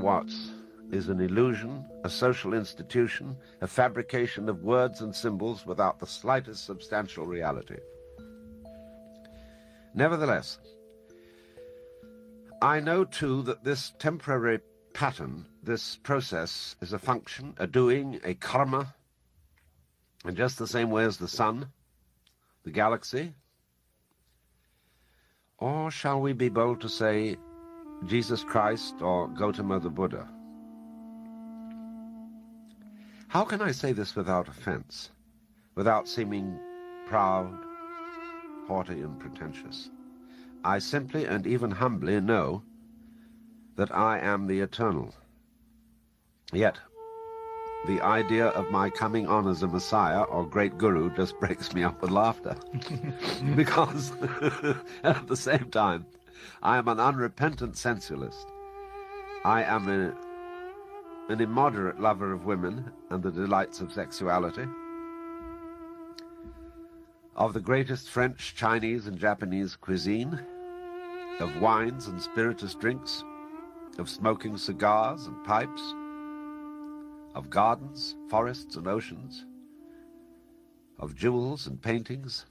kilowatts is an illusion, a social institution, a fabrication of words and symbols without the slightest substantial reality. Nevertheless, I know too that this temporary pattern, this process, is a function, a doing, a karma, in just the same way as the sun, the galaxy, or shall we be bold to say Jesus Christ or Gautama the Buddha? How can I say this without offense, without seeming proud, haughty, and pretentious? I simply and even humbly know that I am the eternal. Yet, the idea of my coming on as a Messiah or great guru just breaks me up with laughter. Because at the same time, I am an unrepentant sensualist. I am an immoderate lover of women and the delights of sexuality, of the greatest French, Chinese, and Japanese cuisine, of wines and spirituous drinks, of smoking cigars and pipes, of gardens, forests, and oceans, of jewels and paintings,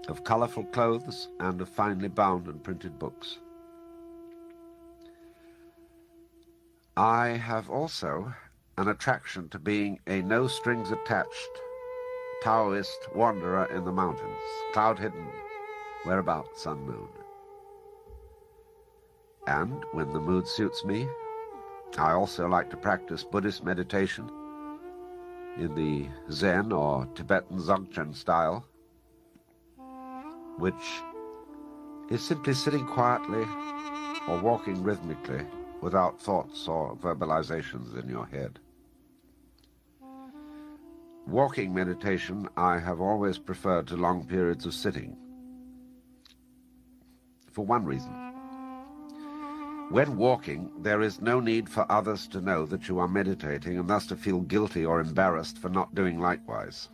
of colorful clothes, and of finely bound and printed books. I have also an attraction to being a no-strings-attached Taoist wanderer in the mountains, cloud-hidden, whereabouts unknown. And when the mood suits me, I also like to practice Buddhist meditation in the Zen or Tibetan Dzogchen style, which is simply sitting quietly or walking rhythmically without thoughts or verbalizations in your head. Walking meditation I have always preferred to long periods of sitting, for one reason. When walking, there is no need for others to know that you are meditating and thus to feel guilty or embarrassed for not doing likewise.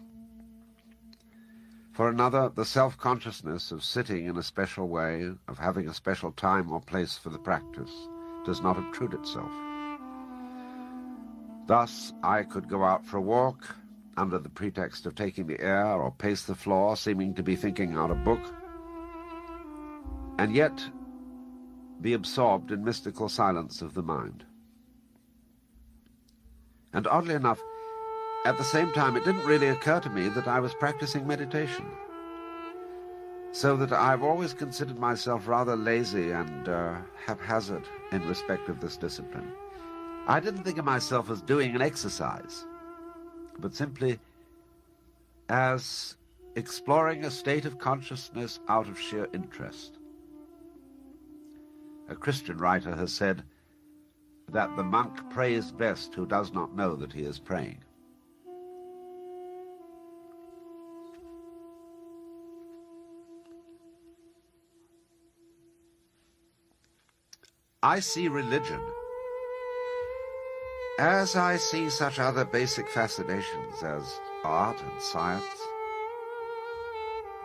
For another, the self-consciousness of sitting in a special way, of having a special time or place for the practice, does not obtrude itself. Thus, I could go out for a walk under the pretext of taking the air or pace the floor, seeming to be thinking out a book, and yet be absorbed in mystical silence of the mind. And oddly enough, at the same time, it didn't really occur to me that I was practicing meditation, so that I've always considered myself rather lazy and haphazard in respect of this discipline. I didn't think of myself as doing an exercise, but simply as exploring a state of consciousness out of sheer interest. A Christian writer has said that the monk prays best who does not know that he is praying. I see religion as I see such other basic fascinations as art and science,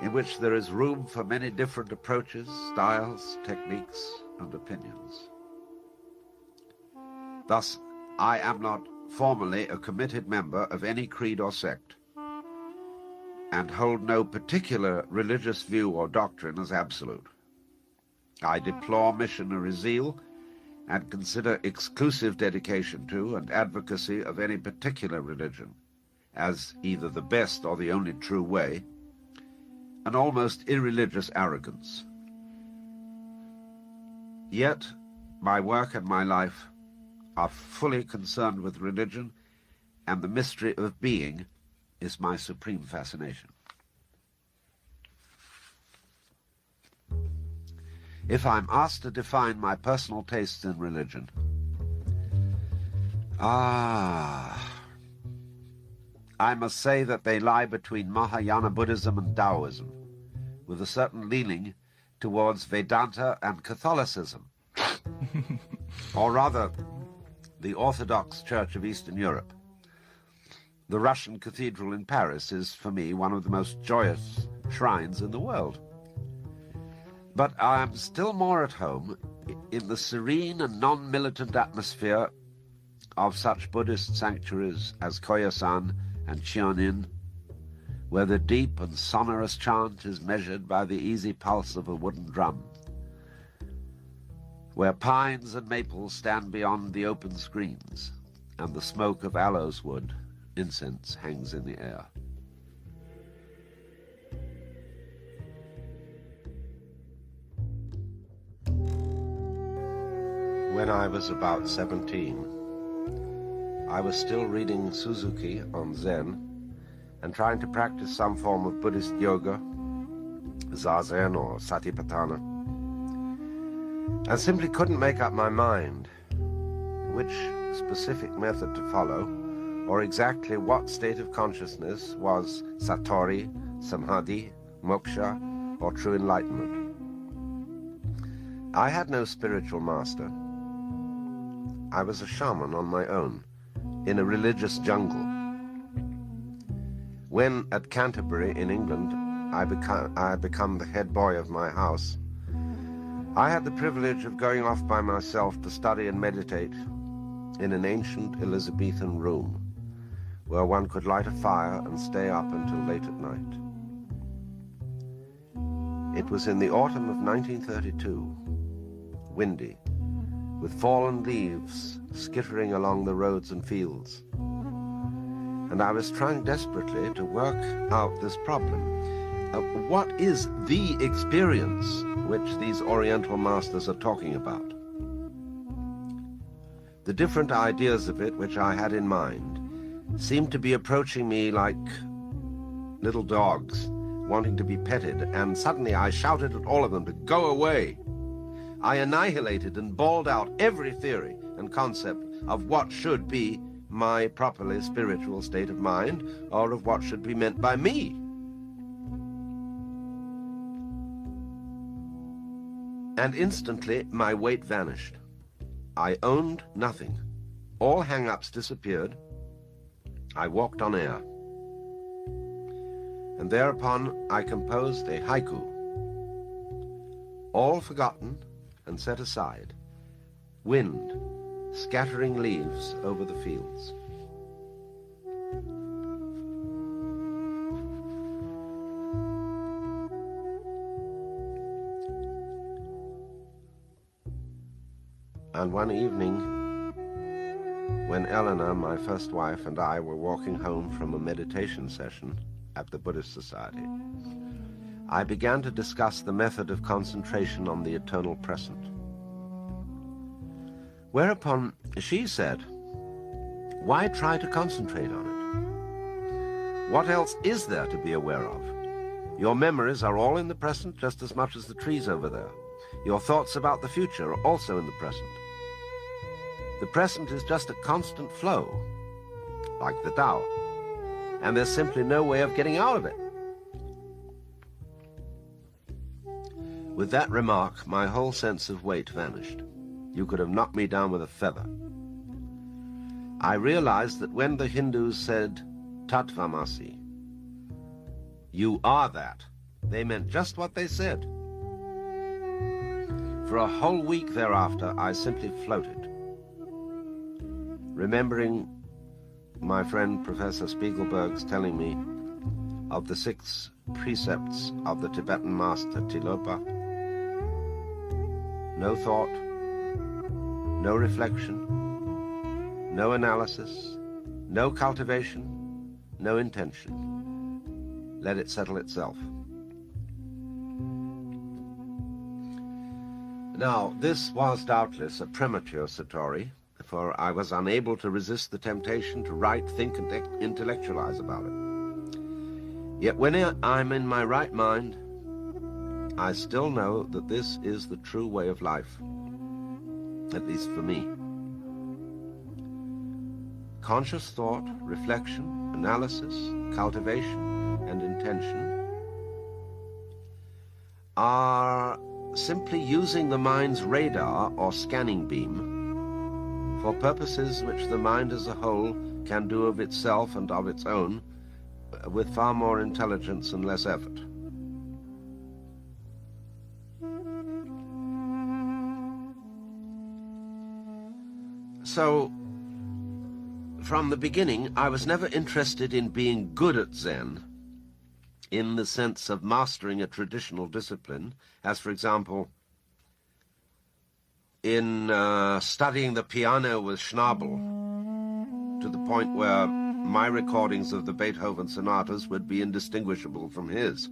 in which there is room for many different approaches, styles, techniques, and opinions. Thus, I am not formally a committed member of any creed or sect, and hold no particular religious view or doctrine as absolute. I deplore missionary zeal and consider exclusive dedication to and advocacy of any particular religion as either the best or the only true way, an almost irreligious arrogance. Yet, my work and my life are fully concerned with religion, and the mystery of being is my supreme fascination. If I'm asked to define my personal tastes in religion, I must say that they lie between Mahayana Buddhism and Taoism, with a certain leaning towards Vedanta and Catholicism, or rather, the Orthodox Church of Eastern Europe. The Russian cathedral in Paris is, for me, one of the most joyous shrines in the world. But I am still more at home in the serene and non-militant atmosphere of such Buddhist sanctuaries as Koyasan and Chionin, where the deep and sonorous chant is measured by the easy pulse of a wooden drum, where pines and maples stand beyond the open screens, and the smoke of aloes wood, incense, hangs in the air. When I was about 17, I was still reading Suzuki on Zen and trying to practice some form of Buddhist yoga, Zazen or Satipatthana, and simply couldn't make up my mind which specific method to follow or exactly what state of consciousness was Satori, Samadhi, Moksha, or true enlightenment. I had no spiritual master. I was a shaman on my own, in a religious jungle. When at Canterbury in England I had become the head boy of my house, I had the privilege of going off by myself to study and meditate in an ancient Elizabethan room where one could light a fire and stay up until late at night. It was in the autumn of 1932, windy, with fallen leaves skittering along the roads and fields. And I was trying desperately to work out this problem. What is the experience which these Oriental masters are talking about? The different ideas of it which I had in mind seemed to be approaching me like little dogs wanting to be petted, and suddenly I shouted at all of them to go away. I annihilated and bawled out every theory and concept of what should be my properly spiritual state of mind, or of what should be meant by me. And instantly my weight vanished. I owned nothing. All hang-ups disappeared. I walked on air. And thereupon I composed a haiku, all forgotten and set aside, wind scattering leaves over the fields. And one evening, when Eleanor, my first wife, and I were walking home from a meditation session at the Buddhist Society, I began to discuss the method of concentration on the eternal present. Whereupon she said, "Why try to concentrate on it? What else is there to be aware of? Your memories are all in the present just as much as the trees over there. Your thoughts about the future are also in the present. The present is just a constant flow, like the Tao, and there's simply no way of getting out of it." With that remark, my whole sense of weight vanished. You could have knocked me down with a feather. I realized that when the Hindus said, "Tattvamasi," you are that, they meant just what they said. For a whole week thereafter, I simply floated, remembering my friend Professor Spiegelberg's telling me of the 6 precepts of the Tibetan master Tilopa. No thought, no reflection, no analysis, no cultivation, no intention. Let it settle itself. Now, this was doubtless a premature satori, for I was unable to resist the temptation to write, think, and intellectualize about it. Yet when I'm in my right mind, I still know that this is the true way of life, at least for me. Conscious thought, reflection, analysis, cultivation, and intention are simply using the mind's radar or scanning beam for purposes which the mind as a whole can do of itself and of its own with far more intelligence and less effort. So, from the beginning, I was never interested in being good at Zen in the sense of mastering a traditional discipline, as, for example, in studying the piano with Schnabel, to the point where my recordings of the Beethoven sonatas would be indistinguishable from his.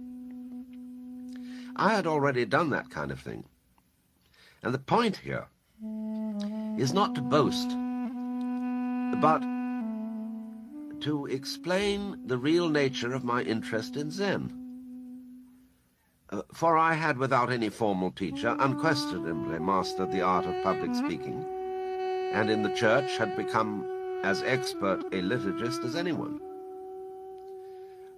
I had already done that kind of thing. And the point here is not to boast, but to explain the real nature of my interest in Zen. For I had, without any formal teacher, unquestionably mastered the art of public speaking, and in the church had become as expert a liturgist as anyone.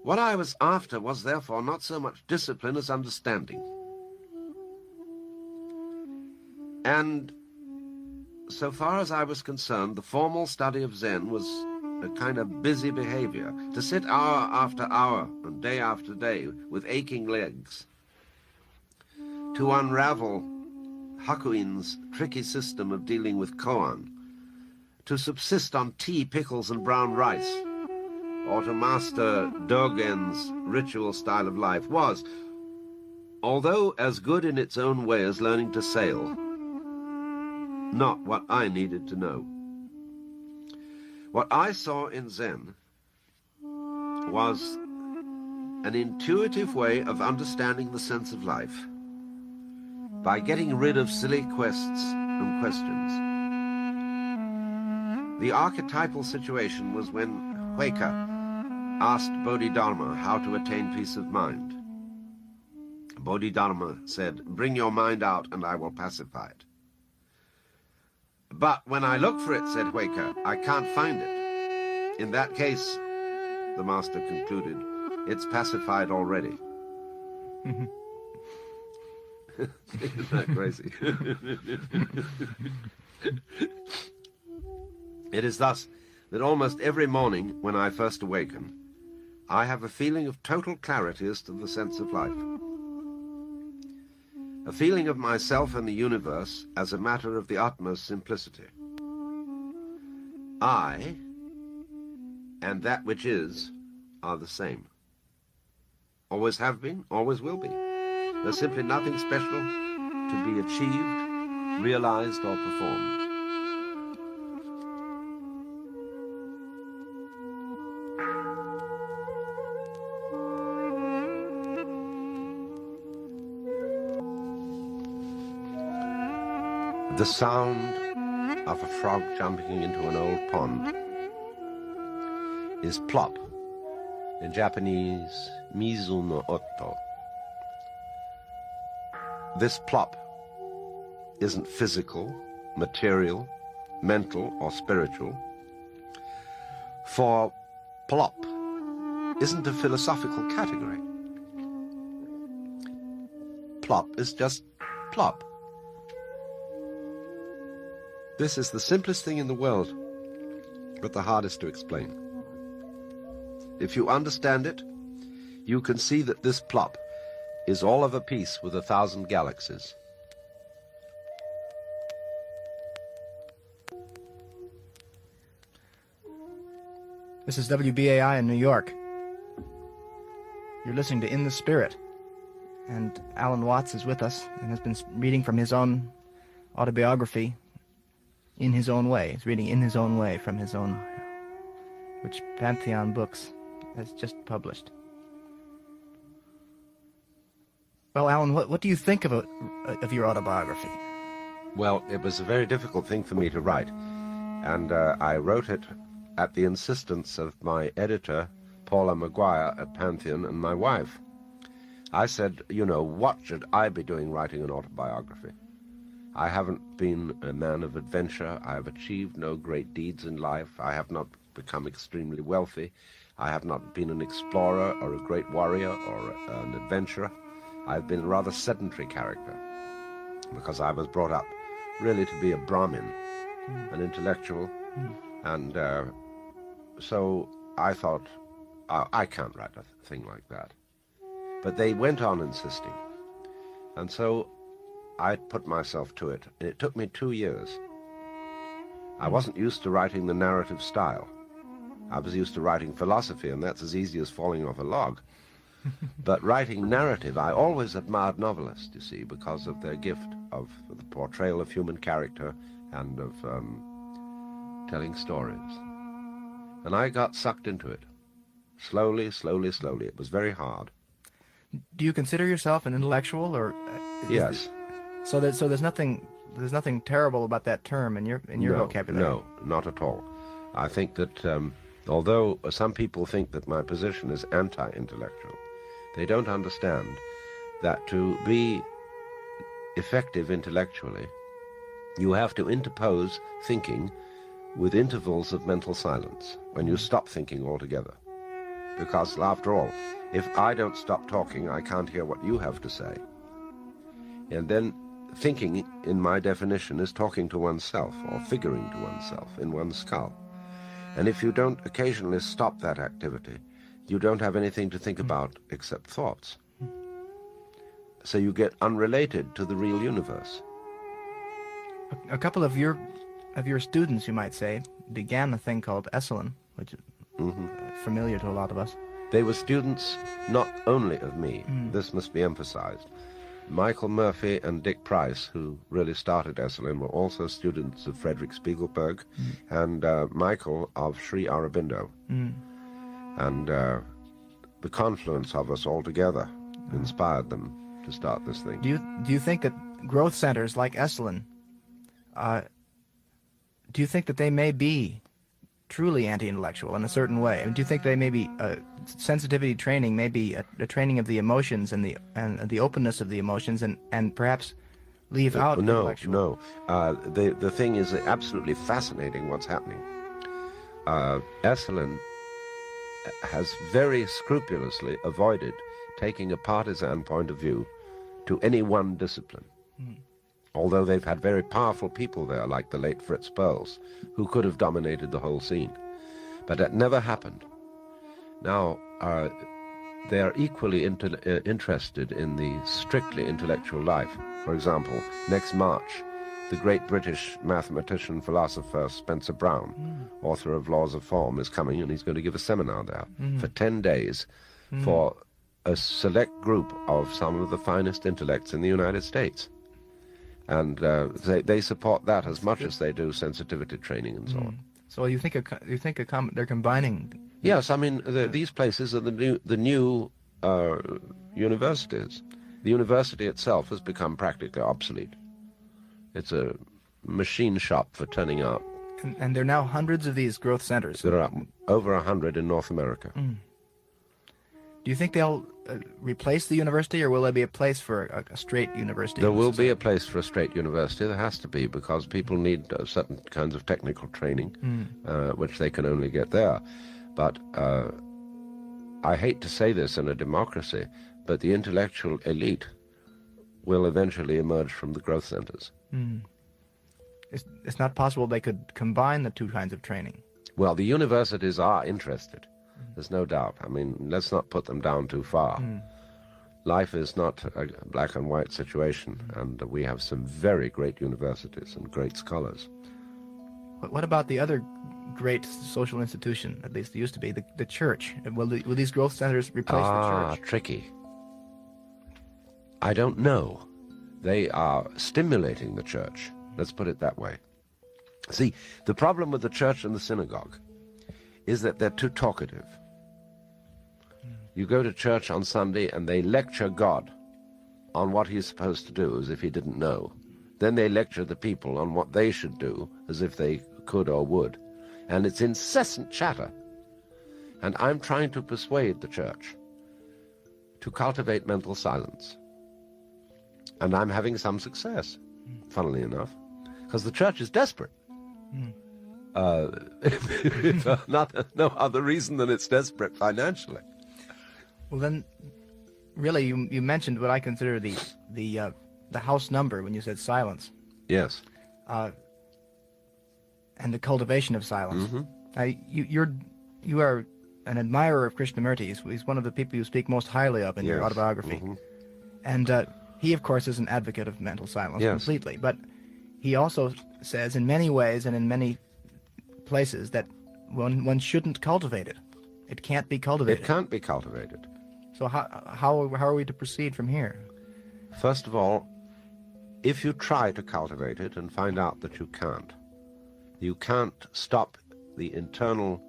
What I was after was therefore not so much discipline as understanding. And so far as I was concerned, the formal study of Zen was a kind of busy behavior, to sit hour after hour and day after day with aching legs, to unravel Hakuin's tricky system of dealing with koan, to subsist on tea, pickles, and brown rice, or to master Dogen's ritual style of life was, although as good in its own way as learning to sail, not what I needed to know. What I saw in Zen was an intuitive way of understanding the sense of life by getting rid of silly quests and questions. The archetypal situation was when Hueka asked Bodhidharma how to attain peace of mind. Bodhidharma said, "Bring your mind out and I will pacify it." "But when I look for it," said Hueka, "I can't find it." "In that case," the master concluded, "it's pacified already." Isn't that crazy? It is thus that almost every morning when I first awaken, I have a feeling of total clarity as to the sense of life. A feeling of myself and the universe as a matter of the utmost simplicity. I and that which is are the same. Always have been, always will be. There's simply nothing special to be achieved, realized, or performed. The sound of a frog jumping into an old pond is plop, in Japanese, mizu no oto. This plop isn't physical, material, mental, or spiritual, for plop isn't a philosophical category. Plop is just plop. This is the simplest thing in the world, but the hardest to explain. If you understand it, you can see that this plop is all of a piece with 1,000 galaxies. This is WBAI in New York. You're listening to In the Spirit, and Alan Watts is with us and has been reading from his own autobiography in his own way. He's reading in his own way from his own, which Pantheon Books has just published. Well, Alan, what do you think of your autobiography? Well, it was a very difficult thing for me to write, and I wrote it at the insistence of my editor, Paula Maguire at Pantheon, and my wife. I said, you know, what should I be doing writing an autobiography? I haven't been a man of adventure. I have achieved no great deeds in life. I have not become extremely wealthy. I have not been an explorer or a great warrior or an adventurer. I've been a rather sedentary character because I was brought up really to be a Brahmin, an intellectual, and so I thought, I can't write a thing like that. But they went on insisting, and so I put myself to it, and it took me 2 years. I wasn't used to writing the narrative style. I was used to writing philosophy, and that's as easy as falling off a log. But writing narrative, I always admired novelists, you see, because of their gift of the portrayal of human character and of telling stories. And I got sucked into it. Slowly, slowly, slowly. It was very hard. Do you consider yourself an intellectual, or? Yes. So there's nothing terrible about that term in your vocabulary. No, not at all. I think that although some people think that my position is anti-intellectual, they don't understand that to be effective intellectually, you have to interpose thinking with intervals of mental silence when you stop thinking altogether. Because, after all, if I don't stop talking, I can't hear what you have to say. And then thinking, in my definition, is talking to oneself or figuring to oneself in one's skull. And if you don't occasionally stop that activity, you don't have anything to think about except thoughts. So you get unrelated to the real universe. A couple of your students, you might say, began a thing called Esalen, which is familiar to a lot of us. They were students not only of me, this must be emphasized. Michael Murphy and Dick Price, who really started Esalen, were also students of Frederick Spiegelberg and Michael of Sri Aurobindo. And the confluence of us all together inspired them to start this thing. Do you think that growth centers like Esalen, do you think that they may be truly anti-intellectual in a certain way? I mean, do you think they may be sensitivity training, may be a training of the emotions and the openness of the emotions, and perhaps leave out intellectual? No. The thing is absolutely fascinating what's happening. Esalen has very scrupulously avoided taking a partisan point of view to any one discipline. Although they've had very powerful people there, like the late Fritz Perls, who could have dominated the whole scene. But that never happened. Now, they are equally interested in the strictly intellectual life. For example, next March, the great British mathematician, philosopher Spencer Brown, author of Laws of Form, is coming, and he's going to give a seminar there for 10 days for a select group of some of the finest intellects in the United States. And they support that as much as they do sensitivity training and so on. So you think they're combining? Yes, I mean these places are the new universities. The university itself has become practically obsolete. It's a machine shop for turning out. And there are now hundreds of these growth centers. There are over 100 in North America. Do you think they'll replace the university, or will there be a place for a straight university? There will be a place for a straight university. There has to be, because people need certain kinds of technical training, which they can only get there. But I hate to say this in a democracy, but the intellectual elite will eventually emerge from the growth centers. It's not possible they could combine the two kinds of training. Well, the universities are interested. There's no doubt. I mean, let's not put them down too far. Life is not a black and white situation, and we have some very great universities and great scholars. What about the other great social institution, at least it used to be, the church? Will these growth centers replace the church? Tricky. I don't know. They are stimulating the church. Let's put it that way. See, the problem with the church and the synagogue is that they're too talkative. You go to church on Sunday and they lecture God on what he's supposed to do as if he didn't know. Then they lecture the people on what they should do as if they could or would. And it's incessant chatter. And I'm trying to persuade the church to cultivate mental silence. And I'm having some success, funnily enough, because the church is desperate. If no other reason than it's desperate financially. Well, then, really, you mentioned what I consider the house number when you said silence. Yes. And the cultivation of silence. You are an admirer of Krishnamurti. He's one of the people you speak most highly of in your autobiography. And he, of course, is an advocate of mental silence completely. But he also says, in many ways and in many places that one shouldn't cultivate it. It can't be cultivated. It can't be cultivated. So how are we to proceed from here? First of all, if you try to cultivate it and find out that you can't stop the internal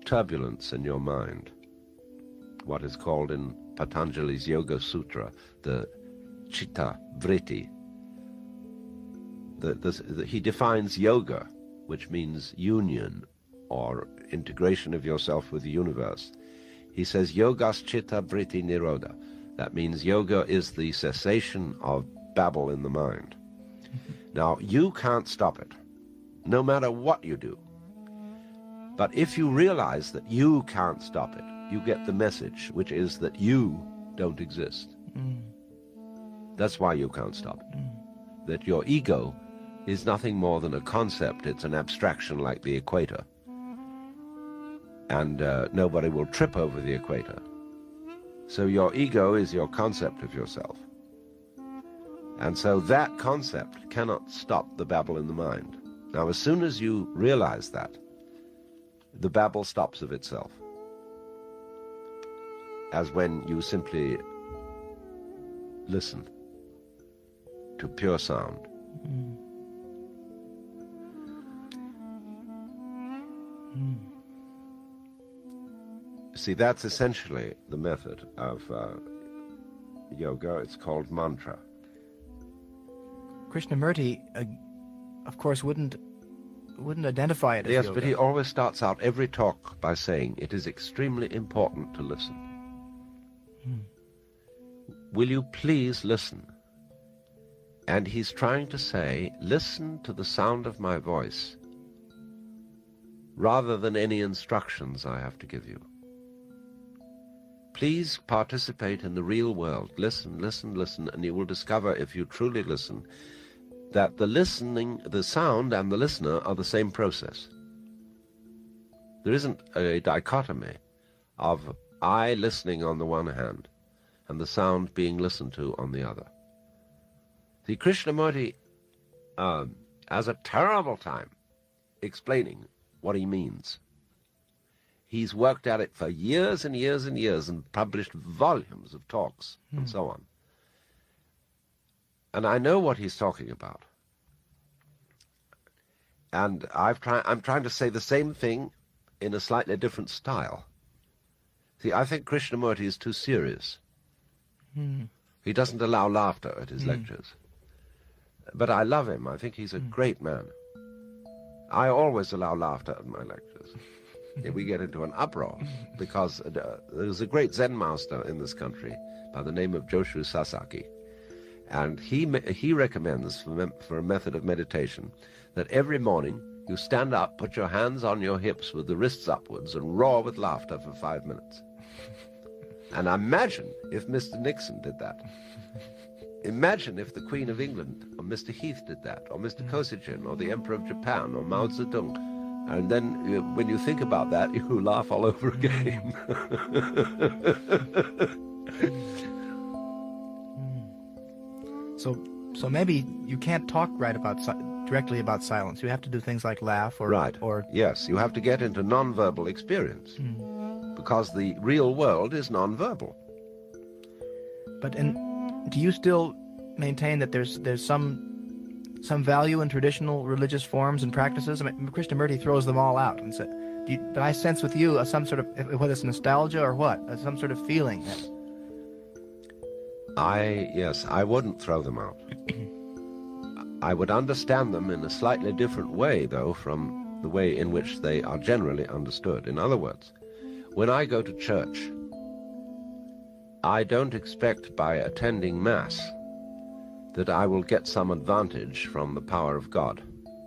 turbulence in your mind, what is called in Patanjali's Yoga Sutra the chitta vritti. He defines yoga, which means union or integration of yourself with the universe. He says yogas chitta vritti nirodha. That means yoga is the cessation of babble in the mind. Now, you can't stop it, no matter what you do. But if you realize that you can't stop it, you get the message, which is that you don't exist. That's why you can't stop it. That your ego is nothing more than a concept. It's an abstraction like the equator. And nobody will trip over the equator. So your ego is your concept of yourself. And so that concept cannot stop the babble in the mind. Now, as soon as you realize that, the babble stops of itself. As when you simply listen to pure sound. See, that's essentially the method of yoga. It's called mantra. Krishnamurti, of course, wouldn't identify it as yes, yoga. but he always starts out every talk by saying it is extremely important to listen. Will you please listen? And he's trying to say, listen to the sound of my voice rather than any instructions I have to give you. Please participate in the real world. Listen, listen, listen, and you will discover, if you truly listen, that the listening, the sound and the listener are the same process. There isn't a dichotomy of I listening on the one hand and the sound being listened to on the other. See, Krishnamurti has a terrible time explaining what he means. He's worked at it for years and years and years and published volumes of talks and so on. And I know what he's talking about. And I'm trying to say the same thing in a slightly different style. See, I think Krishnamurti is too serious. He doesn't allow laughter at his lectures. But I love him. I think he's a great man. I always allow laughter at my lectures. We get into an uproar because there's a great Zen master in this country by the name of Joshu Sasaki. And he recommends for a method of meditation that every morning you stand up, put your hands on your hips with the wrists upwards and roar with laughter for 5 minutes. And imagine if Mr. Nixon did that. Imagine if the Queen of England or Mr. Heath did that, or Mr. Kosygin, or the Emperor of Japan, or Mao Zedong. And then when you think about that, you laugh all over again. So maybe you can't talk directly about silence. You have to do things like laugh or... Right. Or yes, you have to get into non-verbal experience. Because the real world is non-verbal. But do you still maintain that there's some value in traditional religious forms and practices? I mean, Krishnamurti throws them all out, and but I sense with you some sort of, whether it's nostalgia or what, some sort of feeling that... I wouldn't throw them out. I would understand them in a slightly different way, though, from the way in which they are generally understood. In other words, when I go to church, I don't expect by attending Mass that I will get some advantage from the power of God,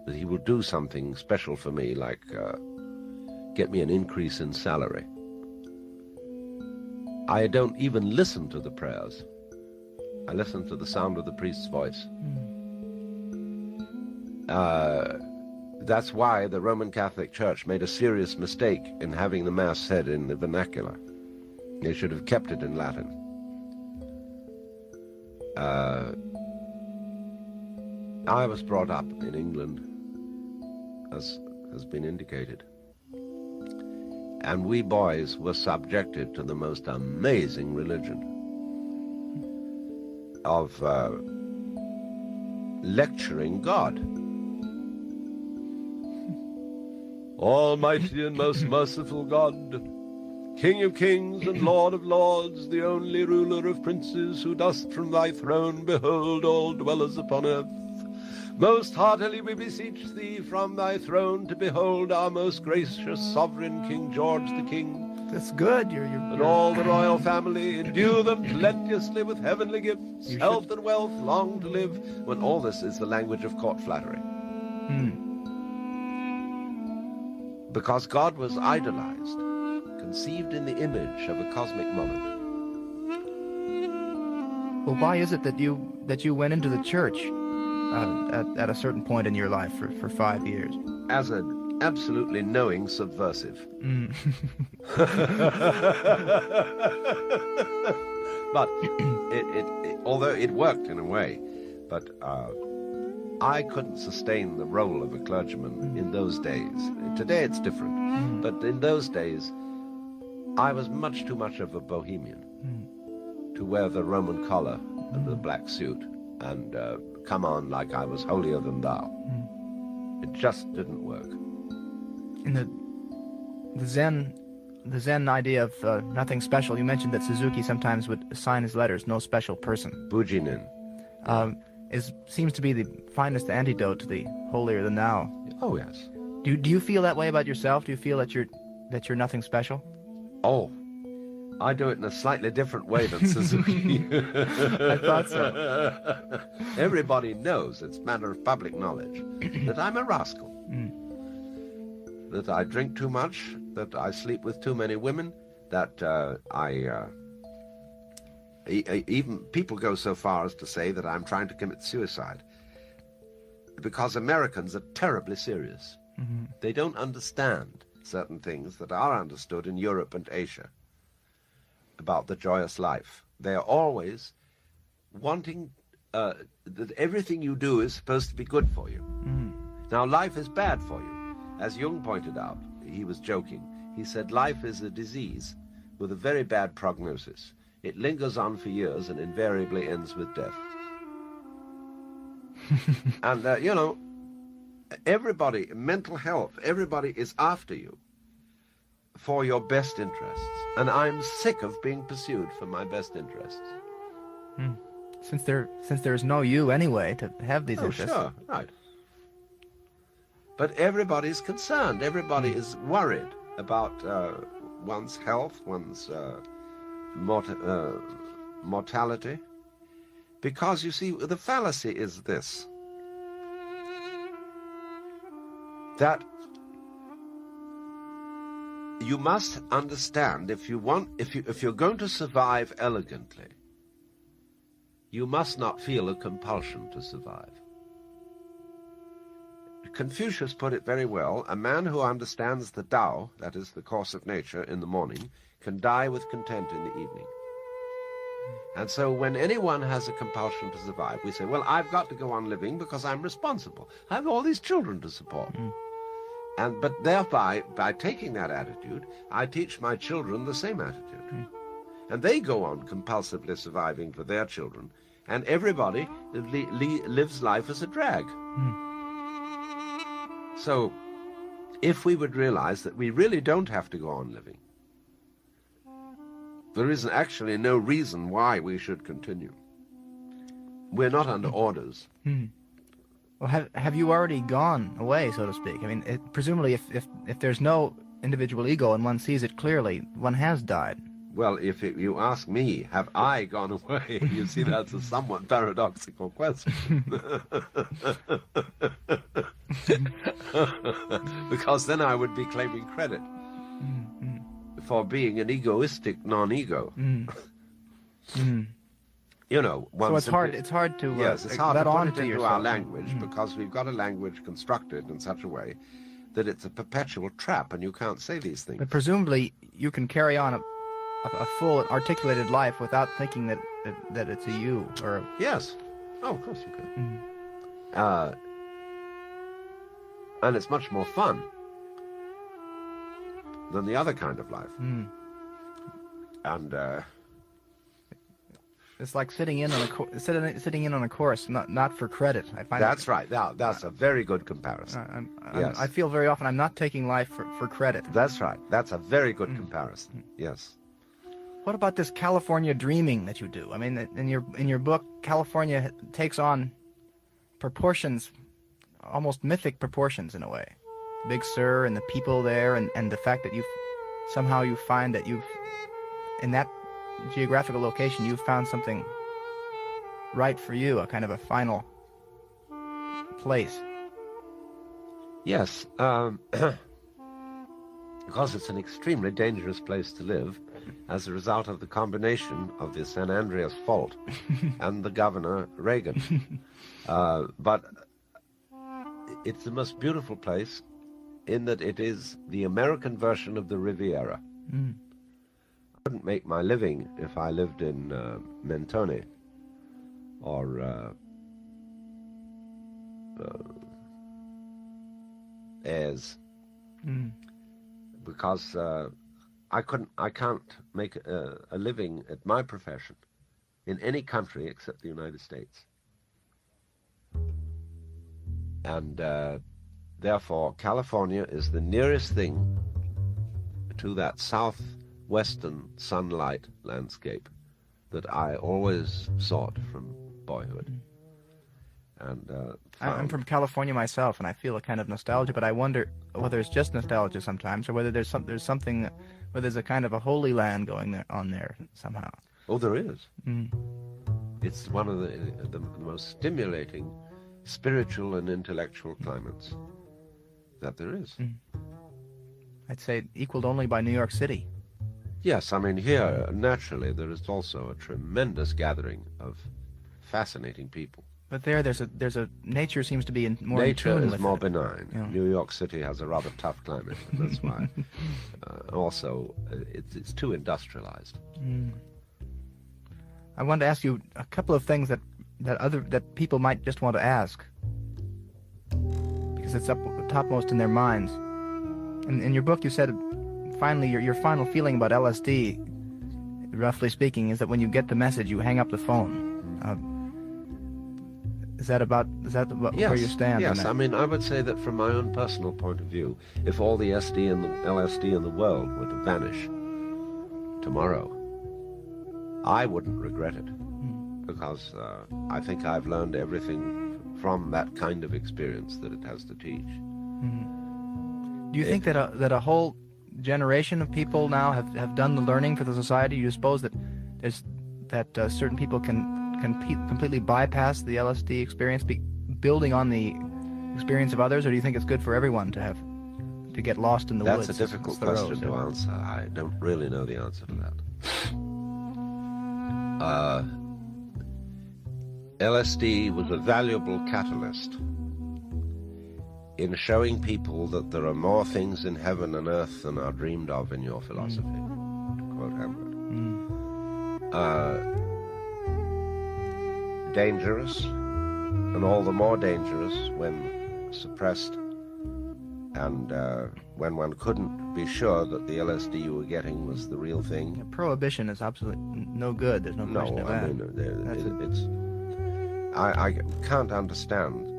that he will do something special for me, like get me an increase in salary. I don't even listen to the prayers. I listen to the sound of the priest's voice. That's why the Roman Catholic Church made a serious mistake in having the Mass said in the vernacular. They should have kept it in Latin. I was brought up in England as has been indicated. And we boys were subjected to the most amazing religion of lecturing God. Almighty and most merciful God, King of kings and Lord of lords, the only ruler of princes, who dost from thy throne behold all dwellers upon earth, most heartily we beseech thee from thy throne to behold our most gracious sovereign King George the King. That's good. And all the royal family, endue them plenteously with heavenly gifts, health and wealth, long to live, when all this is the language of court flattery. Because God was idolized, conceived in the image of a cosmic monarch. Well, why is it that you went into the church at a certain point in your life for 5 years? As an absolutely knowing subversive. But although it worked in a way, but I couldn't sustain the role of a clergyman in those days. Today it's different, but in those days I was much too much of a bohemian to wear the Roman collar and the black suit and come on like I was holier than thou. It just didn't work. In the Zen idea of nothing special, you mentioned that Suzuki sometimes would sign his letters, no special person. Bujinin. Seems to be the finest antidote to the holier than thou. Oh, yes. Do you feel that way about yourself? Do you feel that you're nothing special? Oh, I do it in a slightly different way than Suzuki. I thought so. Everybody knows, it's matter of public knowledge, that I'm a rascal. That I drink too much, that I sleep with too many women, that even people go so far as to say that I'm trying to commit suicide. Because Americans are terribly serious. They don't understand certain things that are understood in Europe and Asia about the joyous life. They are always wanting that everything you do is supposed to be good for you. Now, life is bad for you. As Jung pointed out, he was joking. He said life is a disease with a very bad prognosis. It lingers on for years and invariably ends with death. And, everybody, mental health, everybody is after you for your best interests. And I'm sick of being pursued for my best interests. Since there's no you anyway to have these interests. Sure, right. But everybody's concerned. Everybody is worried about one's health, one's mortality. Because, you see, the fallacy is this, that you must understand, if you're going to survive elegantly, you must not feel a compulsion to survive. Confucius put it very well: a man who understands the Tao, that is the course of nature, in the morning, can die with content in the evening. And so when anyone has a compulsion to survive, we say, well, I've got to go on living because I'm responsible. I have all these children to support. But thereby, by taking that attitude, I teach my children the same attitude. And they go on compulsively surviving for their children, and everybody lives life as a drag. So, if we would realize that we really don't have to go on living, there is actually no reason why we should continue. We're not under orders. Well, have you already gone away, so to speak? I mean, presumably, if there's no individual ego and one sees it clearly, one has died. Well, if you ask me, have I gone away? You see, that's a somewhat paradoxical question. Because then I would be claiming credit for being an egoistic non-ego. You know, so it's hard to yes, it's hard let to on put it to into yourself. our language because we've got a language constructed in such a way that it's a perpetual trap, and you can't say these things. But presumably, you can carry on a full articulated life without thinking that it's a you or a... Yes. Oh, of course you can. And it's much more fun than the other kind of life. Mm. And It's like sitting in on a course, not for credit. I find that's right. Now, that's a very good comparison. Yes. I feel very often I'm not taking life for credit. That's right. That's a very good comparison. Yes. What about this California dreaming that you do? I mean, in your book, California takes on proportions, almost mythic proportions in a way. Big Sur and the people there, and the fact that you find that in that geographical location, you've found something right for you, a kind of a final place. Yes, because it's an extremely dangerous place to live as a result of the combination of the San Andreas Fault and the Governor Reagan. But it's the most beautiful place in that it is the American version of the Riviera. Mm. I wouldn't make my living if I lived in Mentone or Ayers, because I can't make a living at my profession in any country except the United States. And therefore, California is the nearest thing to that southwestern sunlight landscape that I always sought from boyhood. And I'm from California myself, and I feel a kind of nostalgia, but I wonder whether it's just nostalgia sometimes, or whether there's something, whether there's a kind of a holy land going on there somehow. Oh, there is. Mm. It's one of the most stimulating spiritual and intellectual climates that there is. Mm. I'd say equaled only by New York City. Yes, I mean, here, naturally, there is also a tremendous gathering of fascinating people. But there's a nature seems to be more nature in tune is with more it. benign. Yeah. New York City has a rather tough climate, and that's why. Also, it's too industrialized. Mm. I wanted to ask you a couple of things that people might just want to ask, because it's topmost in their minds. In your book, you said, finally, your final feeling about LSD, roughly speaking, is that when you get the message, you hang up the phone. Is that Yes, where you stand? Yes, I mean, I would say that from my own personal point of view, if all the LSD in the world were to vanish tomorrow, I wouldn't regret it, because I think I've learned everything from that kind of experience that it has to teach. Do you think that a whole generation of people now have done the learning for the society? Do you suppose that certain people can completely bypass the LSD experience, building on the experience of others, or do you think it's good for everyone to get lost in the woods? That's a difficult question to answer. I don't really know the answer to that. LSD was a valuable catalyst in showing people that there are more things in heaven and earth than are dreamed of in your philosophy, to quote Hamlet. Dangerous, and all the more dangerous when suppressed, and when one couldn't be sure that the LSD you were getting was the real thing. Prohibition is absolutely no good. There's no question of that. I can't understand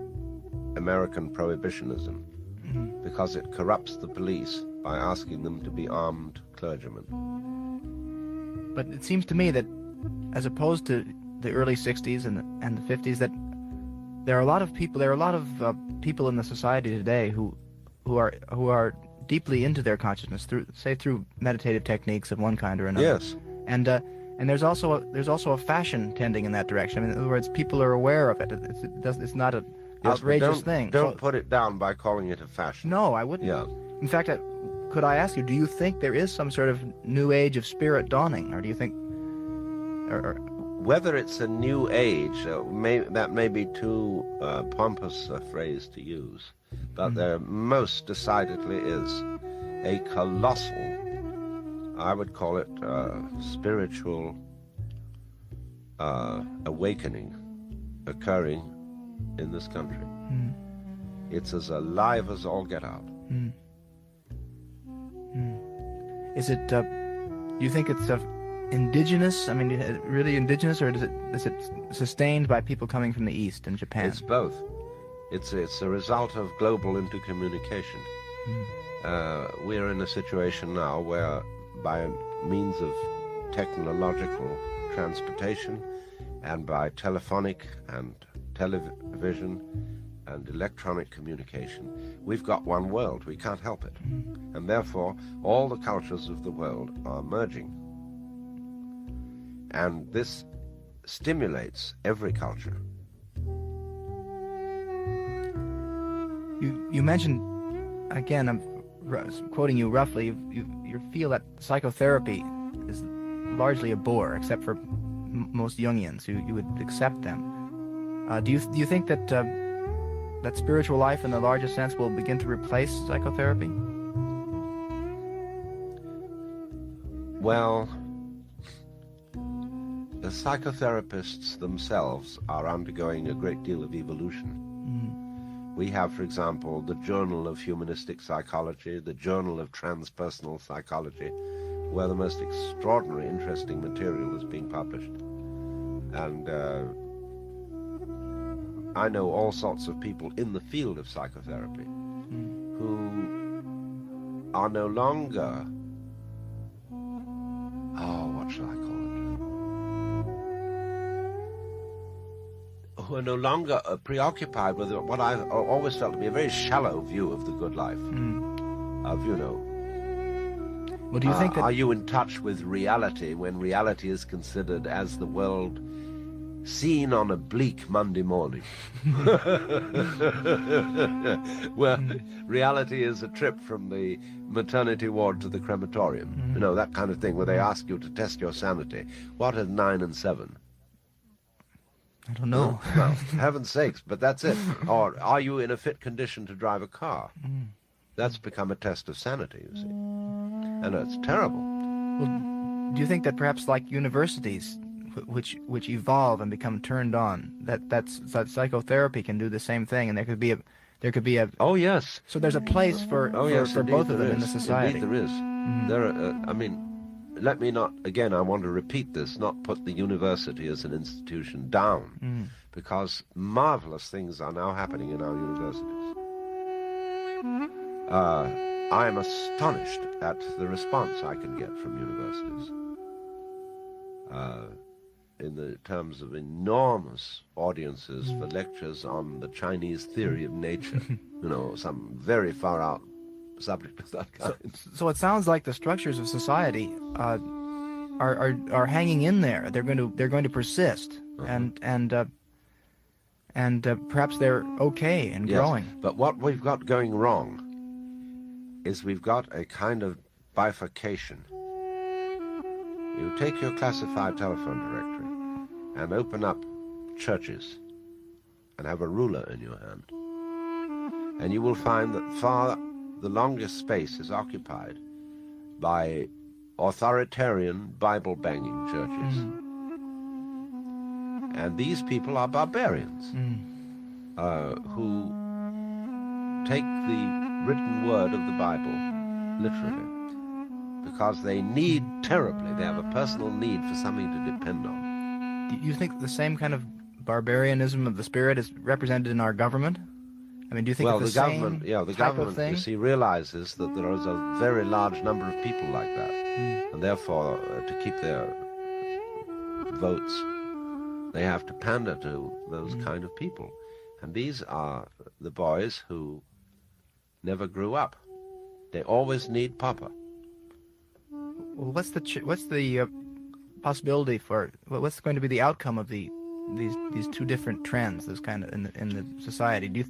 American prohibitionism because it corrupts the police by asking them to be armed clergymen. But it seems to me that, as opposed to the early '60s and the '50s, that there are a lot of people in the society today who are deeply into their consciousness through meditative techniques of one kind or another. Yes. And there's also a fashion tending in that direction. I mean, in other words, people are aware of it. It's not an outrageous thing. Don't put it down by calling it a fashion. No, I wouldn't. Yeah. In fact, could I ask you, do you think there is some sort of new age of spirit dawning, or do you think, whether it's a new age, that may be too pompous a phrase to use, but there most decidedly is a colossal, I would call it spiritual awakening occurring in this country. It's as alive as all get out. Is it? Do you think it's indigenous? I mean, really indigenous, or is it sustained by people coming from the East in Japan? It's both. It's a result of global intercommunication. We're in a situation now where, by means of technological transportation and by telephonic and television and electronic communication, we've got one world. We can't help it. And therefore, all the cultures of the world are merging. And this stimulates every culture. You mentioned, again, I'm quoting you roughly, you feel that psychotherapy is largely a bore, except for most Jungians. You would accept them. Do you think that that spiritual life in the largest sense will begin to replace psychotherapy? Well, the psychotherapists themselves are undergoing a great deal of evolution. We have, for example, the Journal of Humanistic Psychology, the Journal of Transpersonal Psychology, where the most extraordinary, interesting material is being published. And I know all sorts of people in the field of psychotherapy who are no longer, what shall I call it? Who are no longer preoccupied with what I've always felt to be a very shallow view of the good life. Of, Well, do you think that... Are you in touch with reality when reality is considered as the world seen on a bleak Monday morning? Where reality is a trip from the maternity ward to the crematorium. You know, that kind of thing, where they ask you to test your sanity. What are 9 and 7? I don't know. Well, heaven's sakes, but that's it. Or are you in a fit condition to drive a car? That's become a test of sanity, you see. And it's terrible. Well, do you think that perhaps like universities, which evolve and become turned on, that psychotherapy can do the same thing, and there could be a Oh yes. So there's a place for both of them in the society. Indeed there is. There are, I mean, let me not, again, I want to repeat this, not put the university as an institution down, because marvelous things are now happening in our universities. I am astonished at the response I can get from universities in the terms of enormous audiences for lectures on the Chinese theory of nature, you know, some very far out subject of that kind. So it sounds like the structures of society are hanging in there. They're going to persist, and perhaps they're okay and growing. But what we've got going wrong is we've got a kind of bifurcation. You take your classified telephone directory and open up churches and have a ruler in your hand, and you will find that the longest space is occupied by authoritarian Bible-banging churches. And these people are barbarians who take the written word of the Bible literally, because they need terribly, they have a personal need for something to depend on. Do you think the same kind of barbarianism of the spirit is represented in our government? I mean, do you think well, it's the the government, same yeah, the type government, of thing? you see, realizes that there is a very large number of people like that, and therefore, to keep their votes, they have to pander to those kind of people. And these are the boys who never grew up. They always need Papa. Well, what's the possibility for what's going to be the outcome of these two different trends? This kind of in the society. Do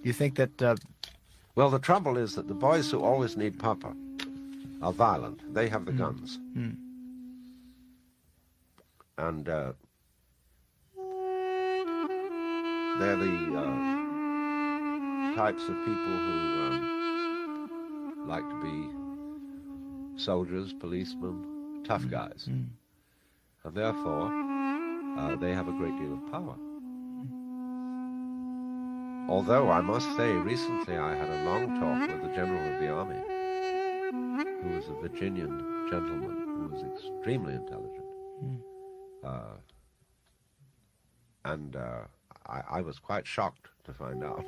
you think that? Well, the trouble is that the boys who always need Papa are violent. They have the guns, and they're the types of people who like to be soldiers, policemen, tough guys, and therefore they have a great deal of power. Although I must say, recently I had a long talk with the general of the army, who was a a Virginian gentleman who was extremely intelligent. And I was quite shocked to find out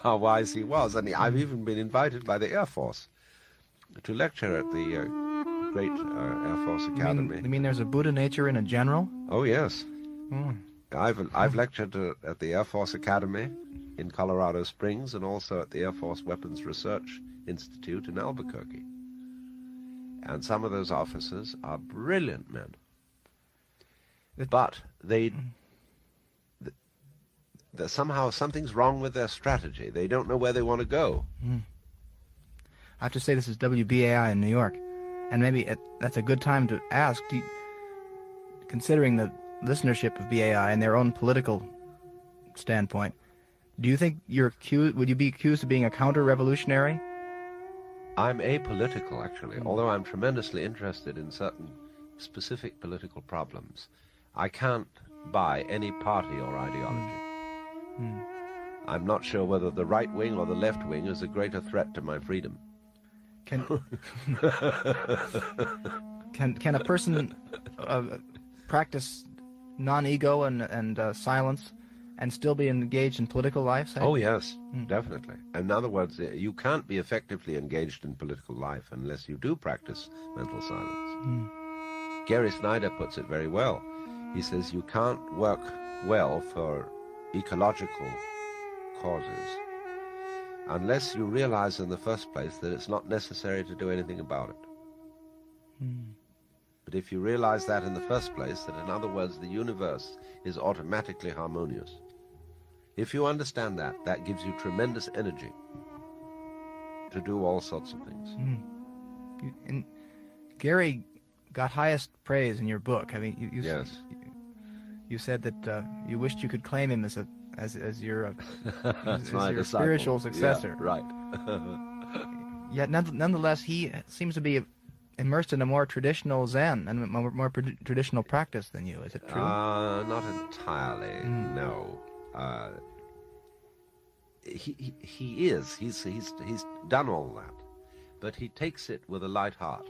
how wise he was. And I've even been invited by the Air Force to lecture at the great Air Force Academy. You mean there's a Buddha nature in a general? Oh, yes. I've lectured at the Air Force Academy in Colorado Springs and also at the Air Force Weapons Research Institute in Albuquerque. And some of those officers are brilliant men. But somehow something's wrong with their strategy. They don't know where they want to go. I have to say this is WBAI in New York, and maybe that's a good time to ask, considering the listenership of BAI and their own political standpoint, do you think would you be accused of being a counter-revolutionary? I'm apolitical, actually, although I'm tremendously interested in certain specific political problems. I can't buy any party or ideology. I'm not sure whether the right wing or the left wing is a greater threat to my freedom. Can a person practice non-ego and silence and still be engaged in political life? Say? Oh, yes, definitely. In other words, you can't be effectively engaged in political life unless you do practice mental silence. Gary Snyder puts it very well. He says you can't work well for ecological causes unless you realize in the first place that it's not necessary to do anything about it. But if you realize that in the first place, that in other words the universe is automatically harmonious, if you understand that, that gives you tremendous energy to do all sorts of things. And Gary got highest praise in your book. I mean, yes. You said that you wished you could claim him as your your spiritual successor. Yeah, right. Yet nonetheless, he seems to be immersed in a more traditional Zen and more traditional practice than you. Is it true? Not entirely. No. He is. He's done all that, but he takes it with a light heart.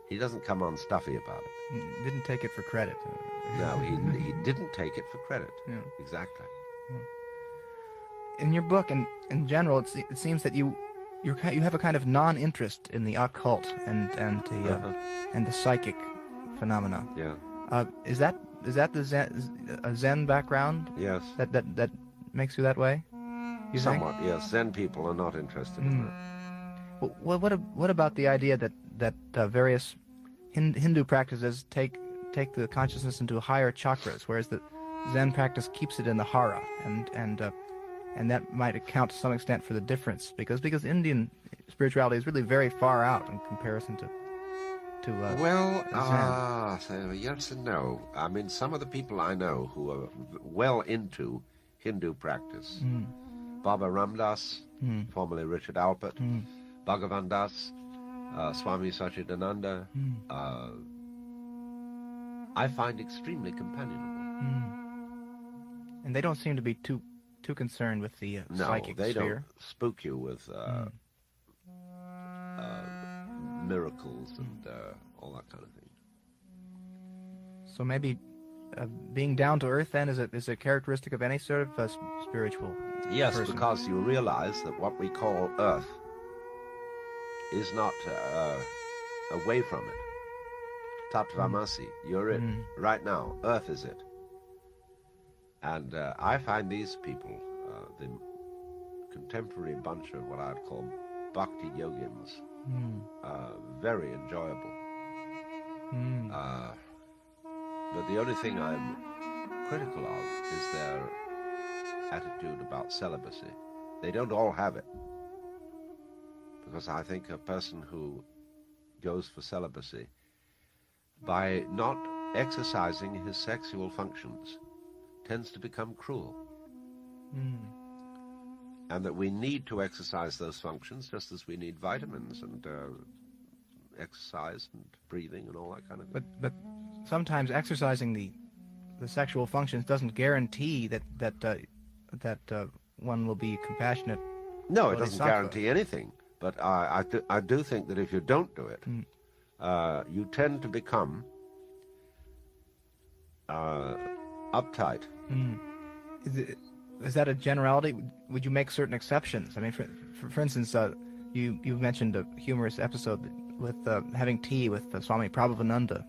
He doesn't come on stuffy about it. Didn't take it for credit. No, he didn't take it for credit. Yeah. Exactly. In your book, and in general, it seems that you have a kind of non-interest in the occult and the psychic phenomena. Yeah. Is that the Zen background? Yes. That makes you that way? Somewhat. Think? Yes. Zen people are not interested in that. Well, what about the idea that various Hindu practices take the consciousness into higher chakras, whereas the Zen practice keeps it in the hara, and that might account to some extent for the difference, because Indian spirituality is really very far out in comparison to Zen. So yes and no. I mean, some of the people I know who are well into Hindu practice, Baba Ramdas, formerly Richard Alpert, Bhagavan Das, Swami Satchidananda, I find extremely companionable. And they don't seem to be too concerned with the psychic sphere. No, they don't spook you with miracles and all that kind of thing. So maybe being down to earth then is a characteristic of any sort of spiritual Yes, person. Because you realize that what we call earth is not away from it. Tattvamasi, you're it. Right now, earth is it. And I find these people, the contemporary bunch of what I'd call bhakti yogins, very enjoyable. But the only thing I'm critical of is their attitude about celibacy. They don't all have it. Because I think a person who goes for celibacy, by not exercising his sexual functions, tends to become cruel. And that we need to exercise those functions just as we need vitamins and exercise and breathing and all that kind of thing. But sometimes exercising the sexual functions doesn't guarantee that one will be compassionate. No, it doesn't guarantee anything. But I do think that if you don't do it, you tend to become uptight. Is that a generality? Would you make certain exceptions? I mean, for instance, you mentioned a humorous episode with having tea with Swami Prabhavananda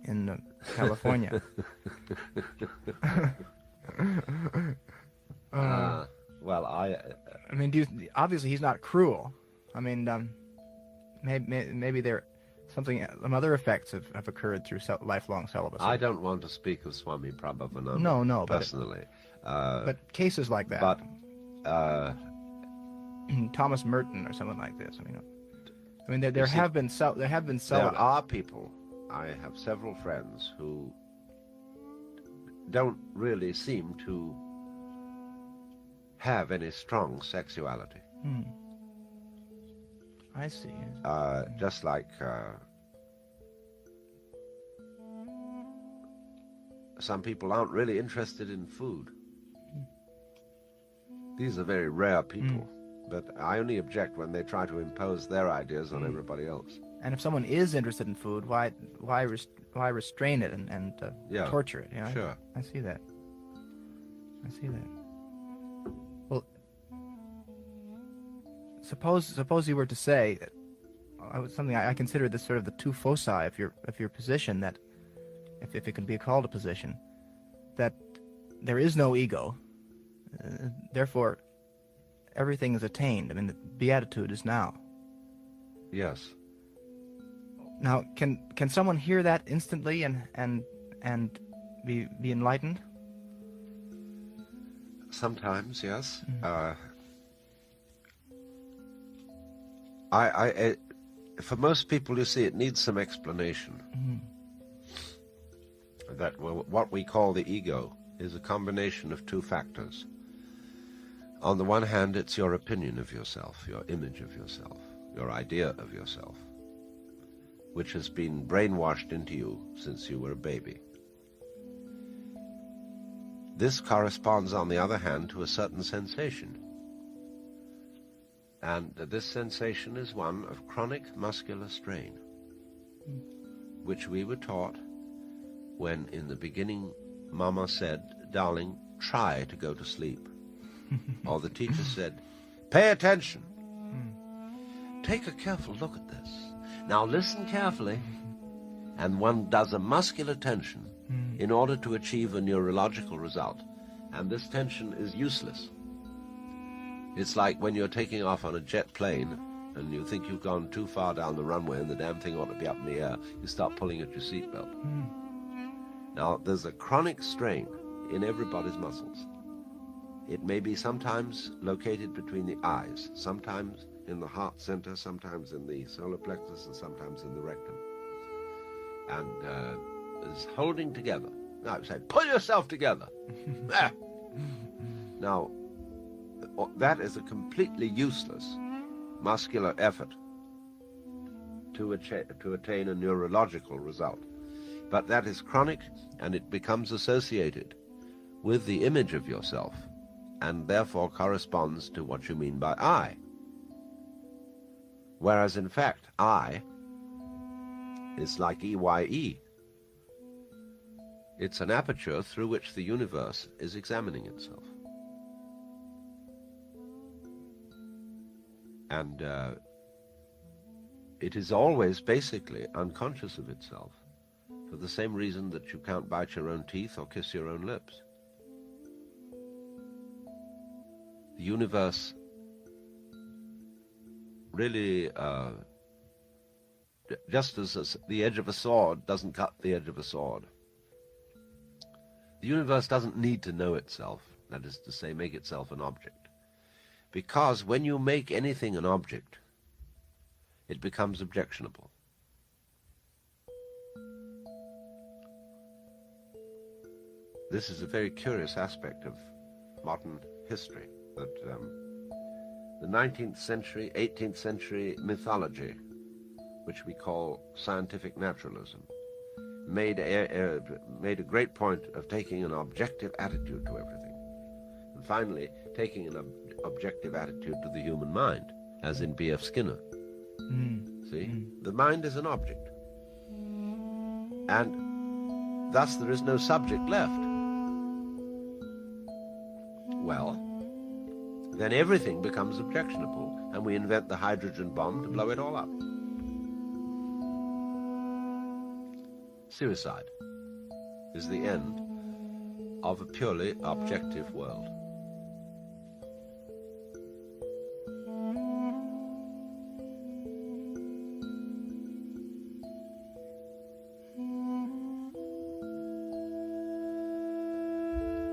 in California. Well, I mean, obviously he's not cruel. I mean, maybe there some other effects have occurred through lifelong celibacy. I don't want to speak of Swami Prabhavananda. No, personally. But cases like that. But Thomas Merton or someone like this. I mean, there have been celibates. There are people. I have several friends who don't really seem to have any strong sexuality. I see. Just like some people aren't really interested in food. These are very rare people, but I only object when they try to impose their ideas on everybody else. And if someone is interested in food, why restrain it and torture it? Sure. I see that. Well, suppose you were to say, something I consider this sort of the two foci of your position, that if it can be called a position, that there is no ego, therefore everything is attained. I mean, the beatitude is now. Yes. Now, can someone hear that instantly and be enlightened? Sometimes, yes. For most people, you see, it needs some explanation. That what we call the ego is a combination of two factors. On the one hand, it's your opinion of yourself, your image of yourself, your idea of yourself, which has been brainwashed into you since you were a baby. This corresponds, on the other hand, to a certain sensation. And this sensation is one of chronic muscular strain, which we were taught when, in the beginning, Mama said, "Darling, try to go to sleep." Or the teacher said, "Pay attention. Take a careful look at this. Now listen carefully." And one does a muscular tension in order to achieve a neurological result. And this tension is useless. It's like when you're taking off on a jet plane and you think you've gone too far down the runway and the damn thing ought to be up in the air. You start pulling at your seatbelt. Now, there's a chronic strain in everybody's muscles. It may be sometimes located between the eyes, sometimes in the heart center, sometimes in the solar plexus, and sometimes in the rectum. And is holding together. Now, I say, pull yourself together. Now, that is a completely useless muscular effort to attain a neurological result. But that is chronic, and it becomes associated with the image of yourself, and therefore corresponds to what you mean by I. Whereas, in fact, I is like EYE. It's an aperture through which the universe is examining itself. And it is always basically unconscious of itself, for the same reason that you can't bite your own teeth or kiss your own lips. The universe really, just as the edge of a sword doesn't cut the edge of a sword, the universe doesn't need to know itself, that is to say, make itself an object. Because when you make anything an object, it becomes objectionable. This is a very curious aspect of modern history, that the 19th century, 18th century mythology, which we call scientific naturalism, made a great point of taking an objective attitude to everything, and finally taking an objective attitude to the human mind. as in B.F. Skinner. See? The mind is an object. And thus there is no subject left. Well, then everything becomes objectionable, and we invent the hydrogen bomb to blow it all up. Suicide is the end of a purely objective world.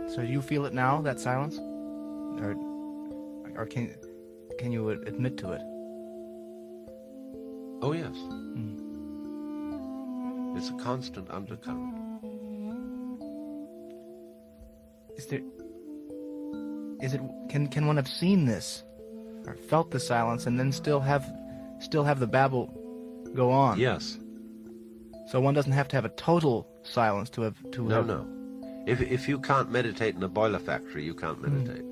So you feel it now, that silence? Or can you admit to it? Oh, yes. It's a constant undercurrent. Can one have seen this or felt the silence and then still have the babble go on? Yes. So one doesn't have to have a total silence to have No. If you can't meditate in a boiler factory, you can't meditate.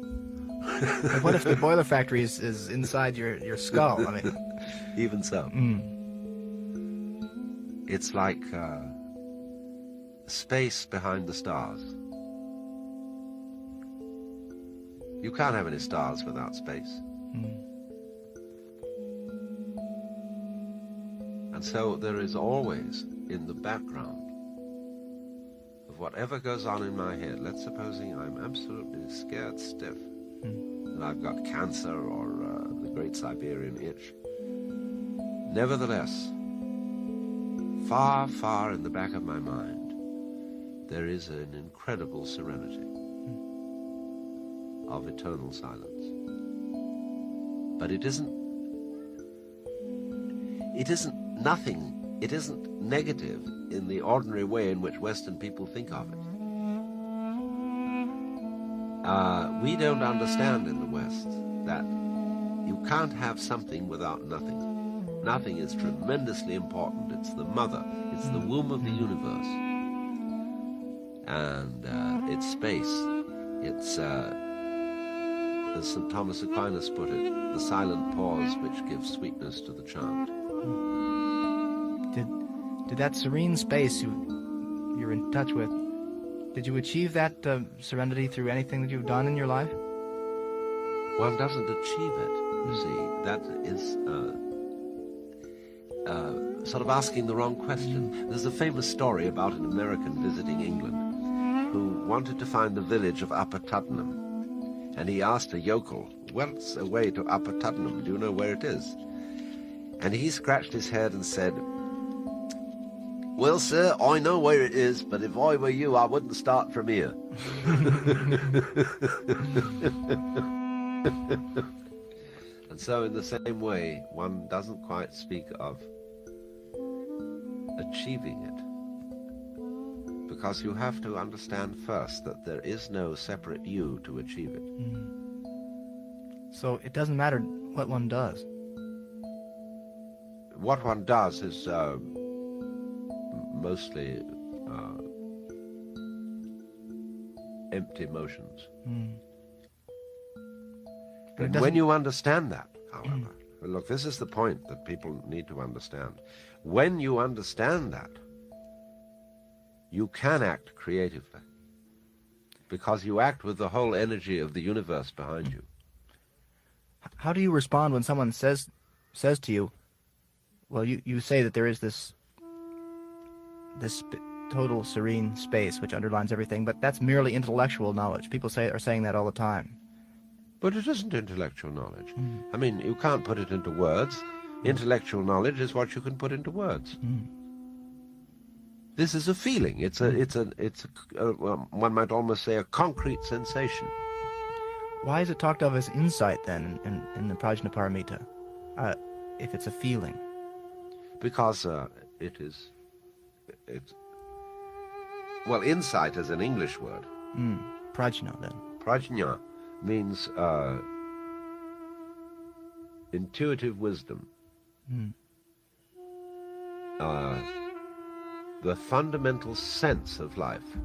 But what if the boiler factory is inside your skull? I mean, even so. It's like space behind the stars. You can't have any stars without space. And so there is always in the background of whatever goes on in my head, let's supposing I'm absolutely scared stiff, and I've got cancer or the Great Siberian Itch. Nevertheless, far, far in the back of my mind, there is an incredible serenity of eternal silence. But it isn't nothing, it isn't negative in the ordinary way in which Western people think of it. We don't understand in the West that you can't have something without nothing. Nothing is tremendously important. It's the mother. It's the womb of the universe. And it's space. It's, as St. Thomas Aquinas put it, the silent pause which gives sweetness to the chant. Did that serene space you're in touch with, did you achieve that serenity through anything that you've done in your life? One doesn't achieve it, you see. That is sort of asking the wrong question. There's a famous story about an American visiting England who wanted to find the village of Upper Tuddenham. And he asked a yokel, "What's a way to Upper Tuddenham? Do you know where it is?" And he scratched his head and said, "Well, sir, I know where it is, but if I were you, I wouldn't start from here." And so in the same way, one doesn't quite speak of achieving it, because you have to understand first that there is no separate you to achieve it. So it doesn't matter what one does. What one does is mostly empty motions. But when you understand that, however, look, this is the point that people need to understand. When you understand that, you can act creatively, because you act with the whole energy of the universe behind you. How do you respond when someone says to you, well, you say that there is this total serene space which underlines everything, but that's merely intellectual knowledge. People are saying that all the time. But it isn't intellectual knowledge. I mean, you can't put it into words. Intellectual knowledge is what you can put into words. This is a feeling. It's a one might almost say a concrete sensation. Why is it talked of as insight then in the Prajnaparamita, if it's a feeling? Because well, insight is an English word. Prajna then. Prajna means intuitive wisdom. The fundamental sense of life.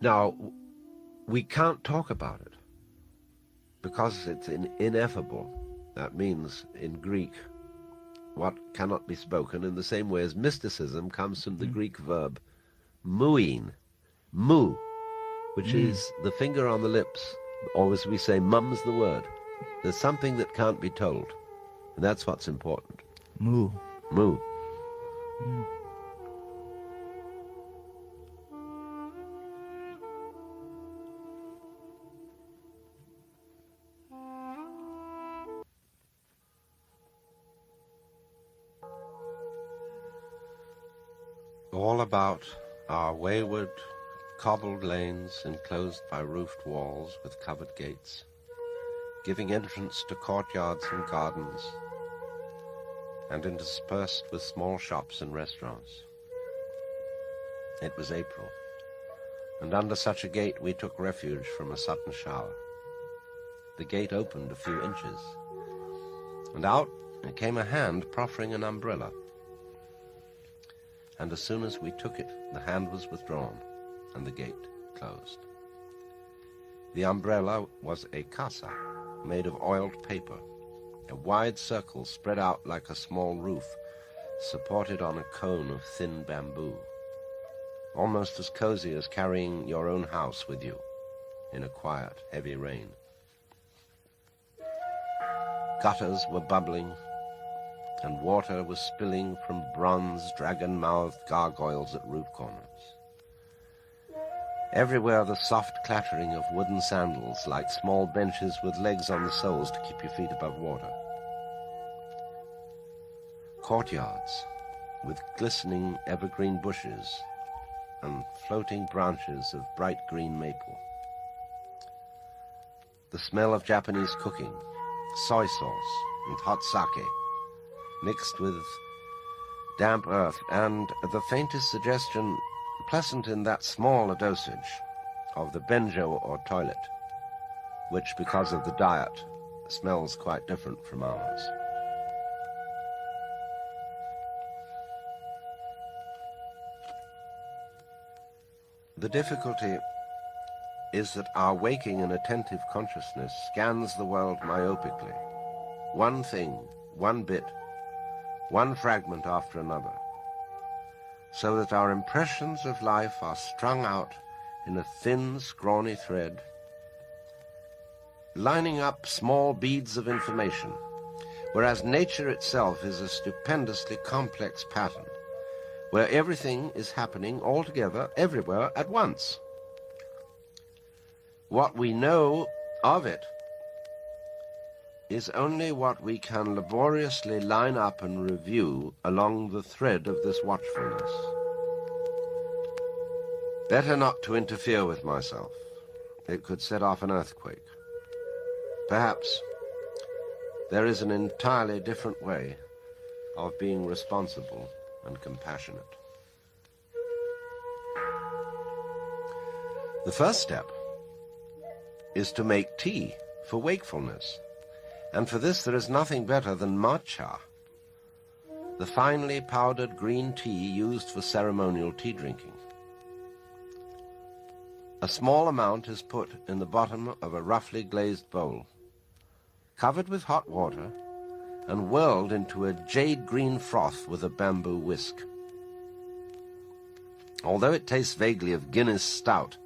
Now, we can't talk about it. because it's ineffable. That means, in Greek, what cannot be spoken, in the same way as mysticism comes from the Greek verb muin, mu, which is the finger on the lips, or as we say, mum's the word. There's something that can't be told, and that's what's important. Mu. Mu. All about our wayward, cobbled lanes enclosed by roofed walls with covered gates, giving entrance to courtyards and gardens, and interspersed with small shops and restaurants. It was April, and under such a gate we took refuge from a sudden shower. The gate opened a few inches, and out came a hand proffering an umbrella. And as soon as we took it, the hand was withdrawn, and the gate closed. The umbrella was a casa, made of oiled paper, a wide circle spread out like a small roof, supported on a cone of thin bamboo, almost as cozy as carrying your own house with you in a quiet, heavy rain. Gutters were bubbling, and water was spilling from bronze, dragon-mouthed gargoyles at roof corners. Everywhere the soft clattering of wooden sandals, like small benches with legs on the soles to keep your feet above water. Courtyards with glistening evergreen bushes and floating branches of bright green maple. The smell of Japanese cooking, soy sauce and hot sake, mixed with damp earth, and the faintest suggestion, pleasant in that small a dosage, of the benjo or toilet, which, because of the diet, smells quite different from ours. The difficulty is that our waking and attentive consciousness scans the world myopically, one thing, one bit, one fragment after another, so that our impressions of life are strung out in a thin, scrawny thread, lining up small beads of information, whereas nature itself is a stupendously complex pattern, where everything is happening all together, everywhere, at once. What we know of it is only what we can laboriously line up and review along the thread of this watchfulness. Better not to interfere with myself. It could set off an earthquake. Perhaps there is an entirely different way of being responsible and compassionate. The first step is to make tea for wakefulness. And for this there is nothing better than matcha, the finely powdered green tea used for ceremonial tea drinking. A small amount is put in the bottom of a roughly glazed bowl, covered with hot water, and whirled into a jade-green froth with a bamboo whisk. Although it tastes vaguely of Guinness stout,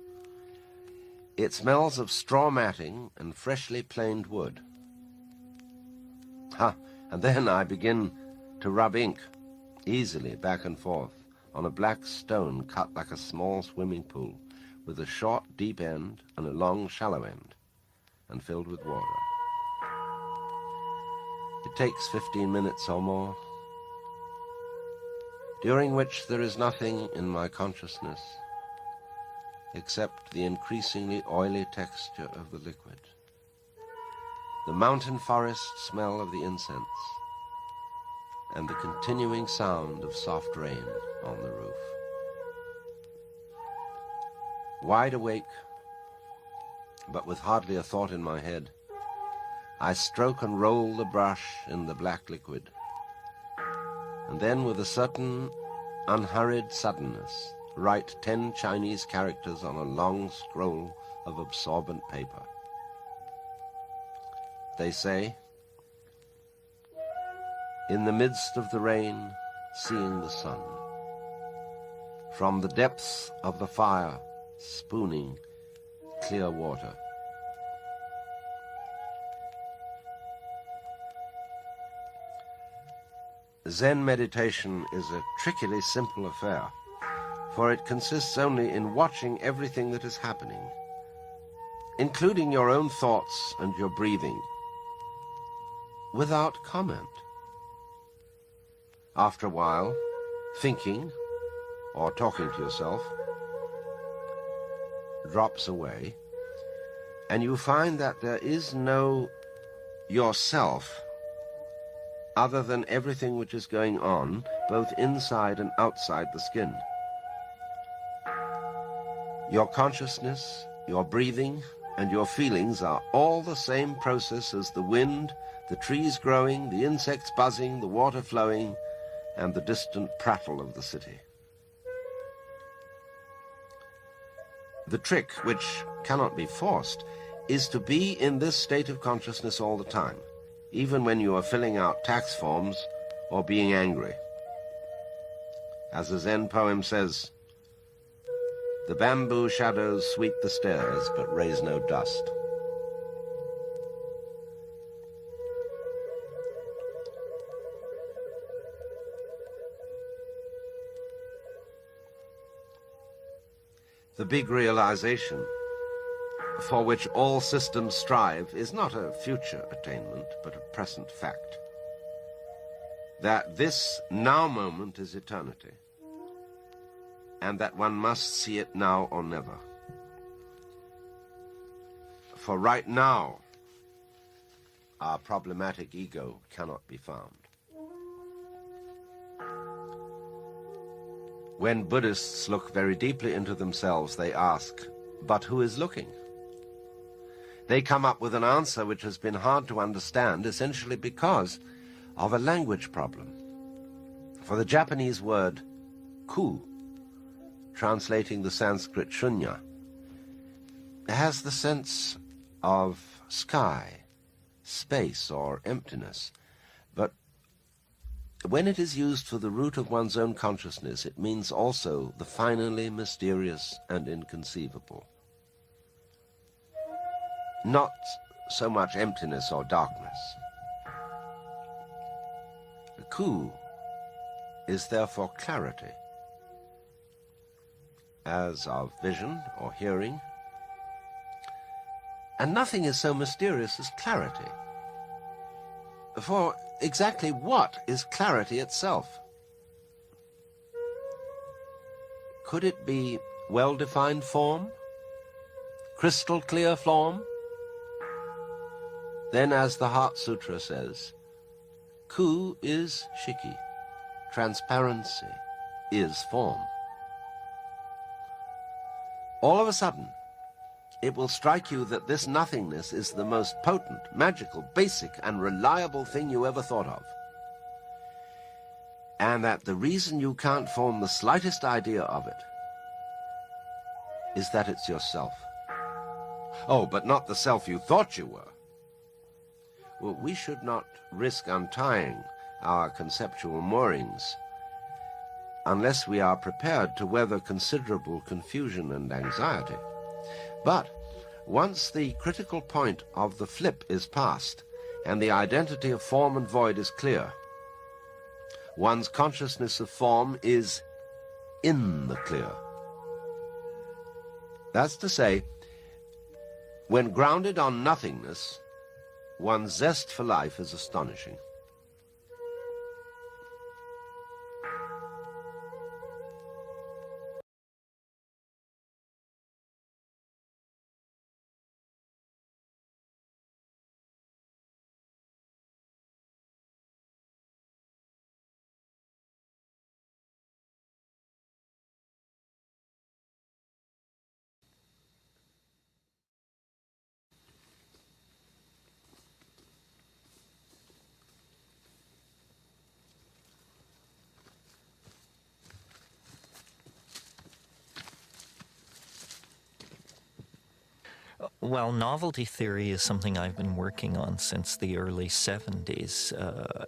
it smells of straw matting and freshly planed wood. And then I begin to rub ink, easily back and forth, on a black stone cut like a small swimming pool, with a short, deep end and a long, shallow end, and filled with water. It takes 15 minutes or more, during which there is nothing in my consciousness except the increasingly oily texture of the liquid, the mountain forest smell of the incense, and the continuing sound of soft rain on the roof. Wide awake, but with hardly a thought in my head, I stroke and roll the brush in the black liquid, and then with a certain unhurried suddenness write 10 Chinese characters on a long scroll of absorbent paper. they say. In the midst of the rain, seeing the sun. From the depths of the fire, spooning clear water. Zen meditation is a trickily simple affair, for it consists only in watching everything that is happening, including your own thoughts and your breathing, without comment. After a while, thinking or talking to yourself drops away, and you find that there is no yourself other than everything which is going on, both inside and outside the skin. Your consciousness, your breathing, and your feelings are all the same process as the wind, the trees growing, the insects buzzing, the water flowing, and the distant prattle of the city. The trick, which cannot be forced, is to be in this state of consciousness all the time, even when you are filling out tax forms or being angry. As a Zen poem says, "The bamboo shadows sweep the stairs, but raise no dust." The big realization for which all systems strive is not a future attainment, but a present fact. That this now moment is eternity, and that one must see it now or never. For right now, our problematic ego cannot be found. When Buddhists look very deeply into themselves, they ask, "But who is looking?" They come up with an answer which has been hard to understand, essentially because of a language problem. For the Japanese word ku, translating the Sanskrit shunya, has the sense of sky, space, or emptiness. But when it is used for the root of one's own consciousness, it means also the finally mysterious and inconceivable. Not so much emptiness or darkness. Ku is therefore clarity, as of vision or hearing, and nothing is so mysterious as clarity. For exactly what is clarity itself? Could it be well-defined form? Crystal clear form? Then, as the Heart Sutra says, ku is shiki, transparency is form. All of a sudden, it will strike you that this nothingness is the most potent, magical, basic, and reliable thing you ever thought of. And that the reason you can't form the slightest idea of it is that it's yourself. Oh, but not the self you thought you were. Well, we should not risk untying our conceptual moorings unless we are prepared to weather considerable confusion and anxiety. But once the critical point of the flip is passed and the identity of form and void is clear, one's consciousness of form is in the clear. That's to say, when grounded on nothingness, one's zest for life is astonishing. Well, novelty theory is something I've been working on since the early 70s,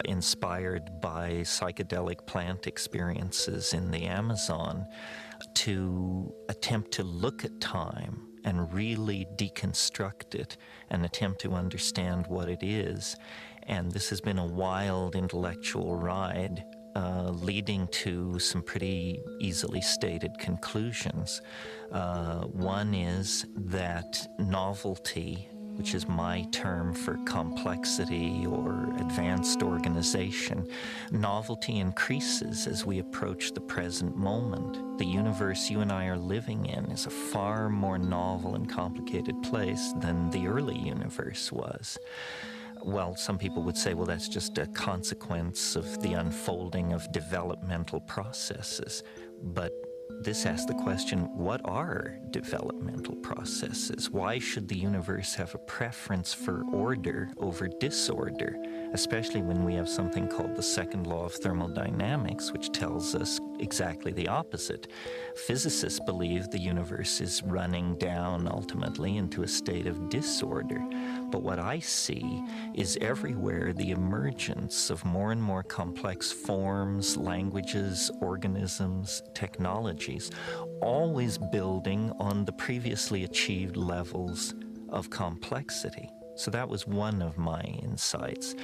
inspired by psychedelic plant experiences in the Amazon, to attempt to look at time and really deconstruct it and attempt to understand what it is. And this has been a wild intellectual ride, leading to some pretty easily stated conclusions. One is that novelty, which is my term for complexity or advanced organization, novelty increases as we approach the present moment. The universe you and I are living in is a far more novel and complicated place than the early universe was. Well, some people would say, well, that's just a consequence of the unfolding of developmental processes. But this asks the question, what are developmental processes? Why should the universe have a preference for order over disorder, especially when we have something called the second law of thermodynamics, which tells us exactly the opposite? Physicists believe the universe is running down ultimately into a state of disorder. But what I see is everywhere the emergence of more and more complex forms, languages, organisms, technologies, always building on the previously achieved levels of complexity. So that was one of my insights.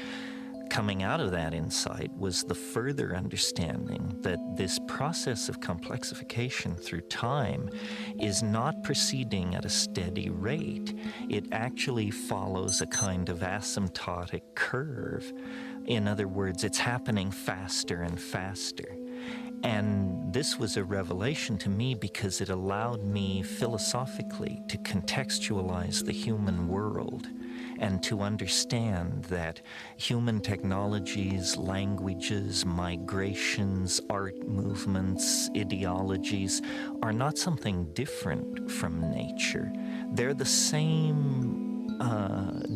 Coming out of that insight was the further understanding that this process of complexification through time is not proceeding at a steady rate. It actually follows a kind of asymptotic curve. In other words, it's happening faster and faster. And this was a revelation to me because it allowed me philosophically to contextualize the human world and to understand that human technologies, languages, migrations, art movements, ideologies are not something different from nature. They're the same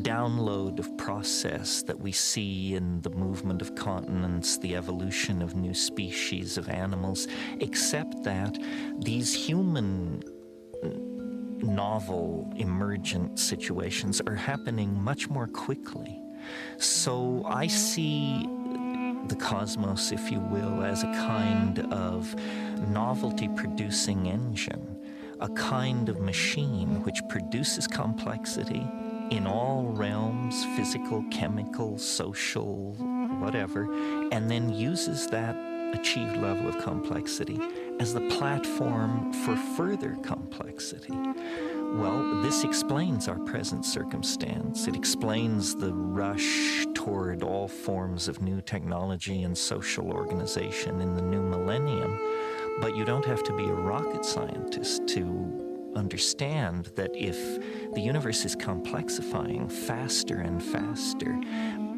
download of process that we see in the movement of continents, the evolution of new species of animals, except that these human novel, emergent situations are happening much more quickly. So I see the cosmos, if you will, as a kind of novelty-producing engine, a kind of machine which produces complexity in all realms, physical, chemical, social, whatever, and then uses that achieved level of complexity as the platform for further complexity. Well, this explains our present circumstance. It explains the rush toward all forms of new technology and social organization in the new millennium. But you don't have to be a rocket scientist to understand that if the universe is complexifying faster and faster,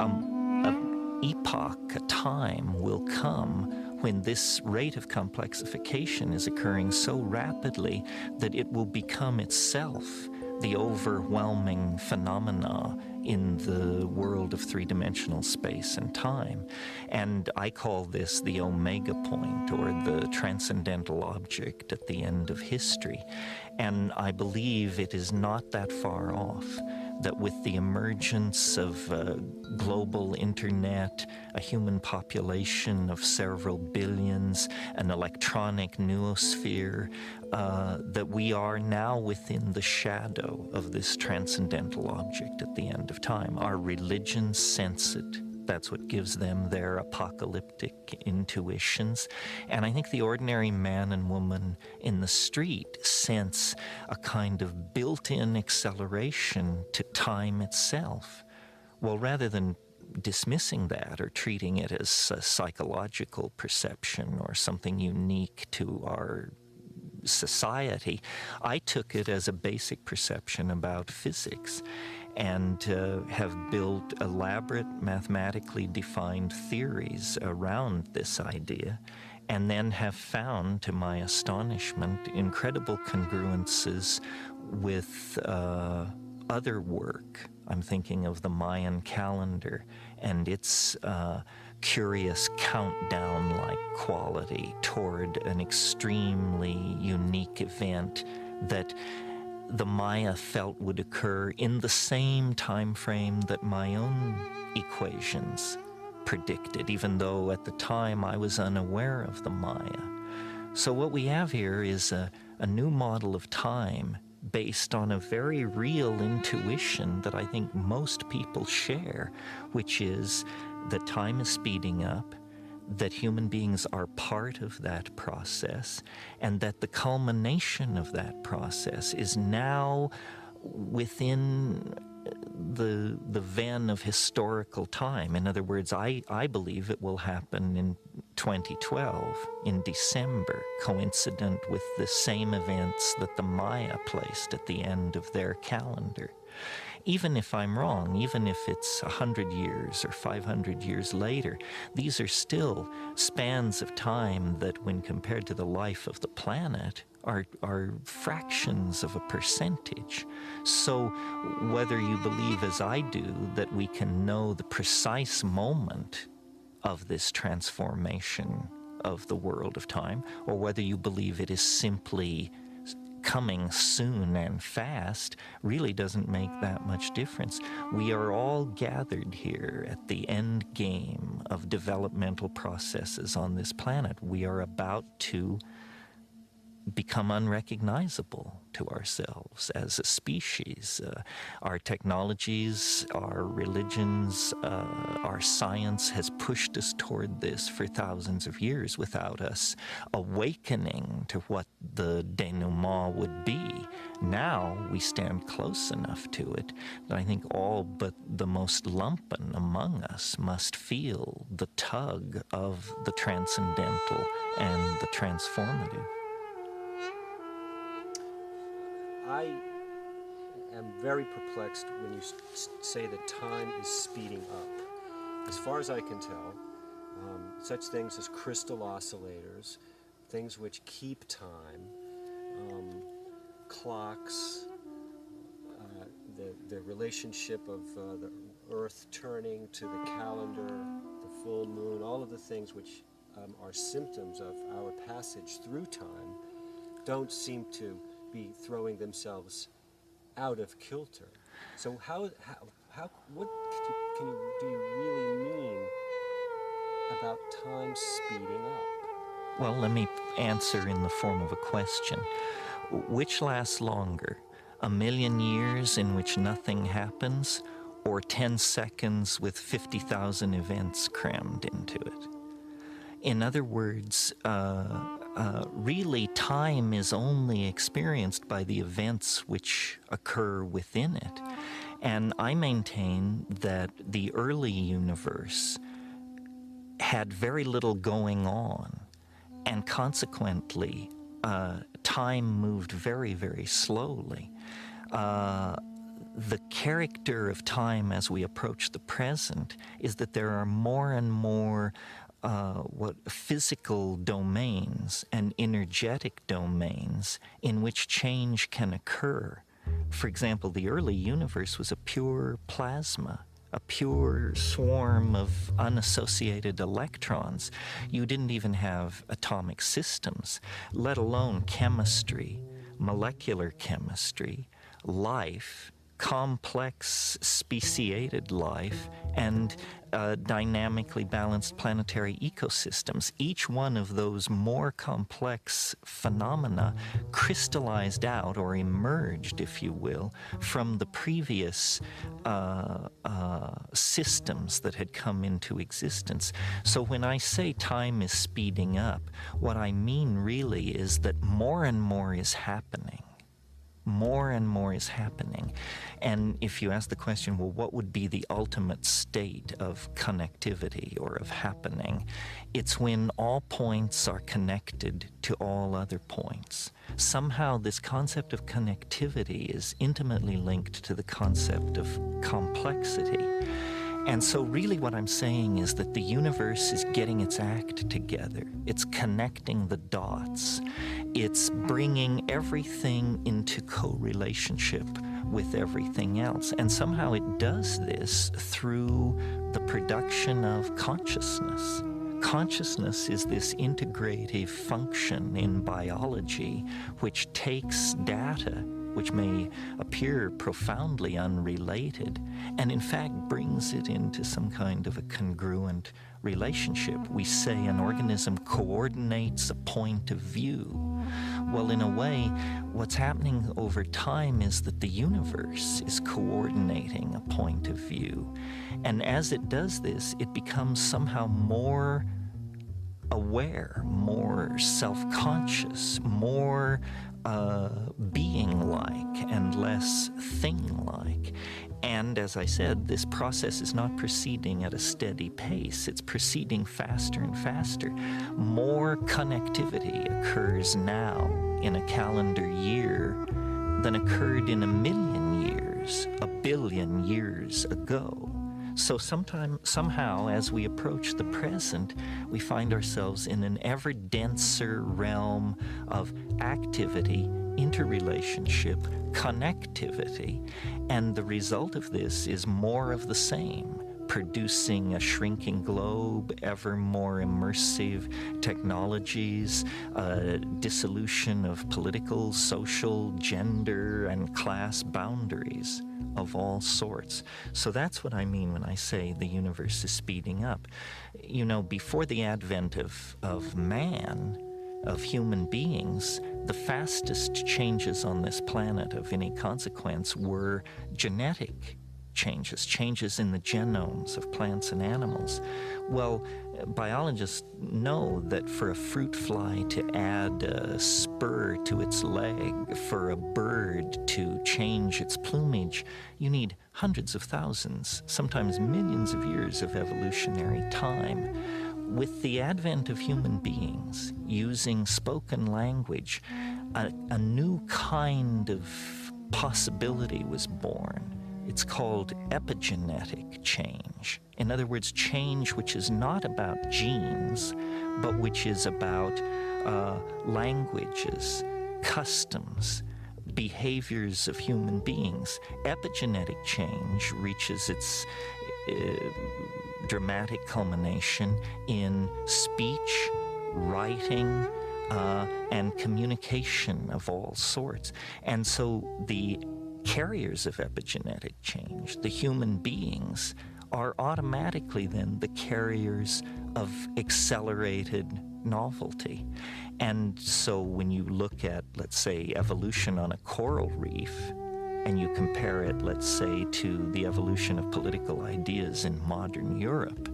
an epoch, a time will come when this rate of complexification is occurring so rapidly that it will become itself the overwhelming phenomena in the world of three-dimensional space and time. And I call this the omega point, or the transcendental object at the end of history. And I believe it is not that far off, that with the emergence of global internet, a human population of several billions, an electronic noosphere, that we are now within the shadow of this transcendental object at the end of time. Our religions sense it. That's what gives them their apocalyptic intuitions. And I think the ordinary man and woman in the street sense a kind of built-in acceleration to time itself. Well, rather than dismissing that or treating it as a psychological perception or something unique to our society, I took it as a basic perception about physics, and have built elaborate mathematically defined theories around this idea, and then have found, to my astonishment, incredible congruences with other work. I'm thinking of the Mayan calendar and its curious countdown-like quality toward an extremely unique event that the Maya felt would occur in the same time frame that my own equations predicted, even though at the time I was unaware of the Maya. So what we have here is a new model of time based on a very real intuition that I think most people share, which is that time is speeding up, that human beings are part of that process, and that the culmination of that process is now within the vein of historical time. In other words, I believe it will happen in 2012, in December, coincident with the same events that the Maya placed at the end of their calendar. Even if I'm wrong, even if it's 100 years or 500 years later, these are still spans of time that, when compared to the life of the planet, are fractions of a percentage. So whether you believe, as I do, that we can know the precise moment of this transformation of the world of time, or whether you believe it is simply coming soon and fast, really doesn't make that much difference. We are all gathered here at the end game of developmental processes on this planet. We are about to become unrecognizable to ourselves as a species. Our technologies, our religions, our science has pushed us toward this for thousands of years without us awakening to what the denouement would be. Now we stand close enough to it that I think all but the most lumpen among us must feel the tug of the transcendental and the transformative. I am very perplexed when you say that time is speeding up. As far as I can tell, such things as crystal oscillators, things which keep time, clocks, the relationship of the Earth turning to the calendar, the full moon, all of the things which are symptoms of our passage through time, don't seem to be throwing themselves out of kilter. So what do you really mean about time speeding up? Well, let me answer in the form of a question. Which lasts longer, 1,000,000 years in which nothing happens, or 10 seconds with 50,000 events crammed into it? In other words, really time is only experienced by the events which occur within it. And I maintain that the early universe had very little going on, and consequently time moved very, very slowly. The character of time as we approach the present is that there are more and more physical domains and energetic domains in which change can occur. For example, the early universe was a pure plasma, a pure swarm of unassociated electrons. You didn't even have atomic systems, let alone chemistry, molecular chemistry, life, complex speciated life, and dynamically balanced planetary ecosystems. Each one of those more complex phenomena crystallized out, or emerged, if you will, from the previous systems that had come into existence. So when I say time is speeding up, what I mean really is that more and more is happening. More and more is happening. And if you ask the question, well, what would be the ultimate state of connectivity or of happening? It's when all points are connected to all other points. Somehow this concept of connectivity is intimately linked to the concept of complexity. And so really what I'm saying is that the universe is getting its act together. It's connecting the dots. It's bringing everything into co-relationship with everything else. And somehow it does this through the production of consciousness. Consciousness is this integrative function in biology which takes data which may appear profoundly unrelated, and in fact brings it into some kind of a congruent relationship. We say an organism coordinates a point of view. Well, in a way, what's happening over time is that the universe is coordinating a point of view. And as it does this, it becomes somehow more aware, more self-conscious, more being-like and less thing-like. And as I said, this process is not proceeding at a steady pace. It's proceeding faster and faster. More connectivity occurs now in a calendar year than occurred in 1,000,000 years, 1,000,000,000 years ago. So somehow, as we approach the present, we find ourselves in an ever denser realm of activity, interrelationship, connectivity, and the result of this is more of the same, producing a shrinking globe, ever more immersive technologies, dissolution of political, social, gender, and class boundaries of all sorts. So that's what I mean when I say the universe is speeding up. You know, before the advent of man, of human beings, the fastest changes on this planet of any consequence were genetic changes in the genomes of plants and animals. Well, biologists know that for a fruit fly to add a spur to its leg, for a bird to change its plumage, you need hundreds of thousands, sometimes millions of years of evolutionary time. With the advent of human beings using spoken language, a new kind of possibility was born. It's called epigenetic change. In other words, change which is not about genes, but which is about languages, customs, behaviors of human beings. Epigenetic change reaches its dramatic culmination in speech, writing, and communication of all sorts. And so the carriers of epigenetic change, the human beings, are automatically then the carriers of accelerated novelty. And so when you look at, let's say, evolution on a coral reef, and you compare it, let's say, to the evolution of political ideas in modern Europe,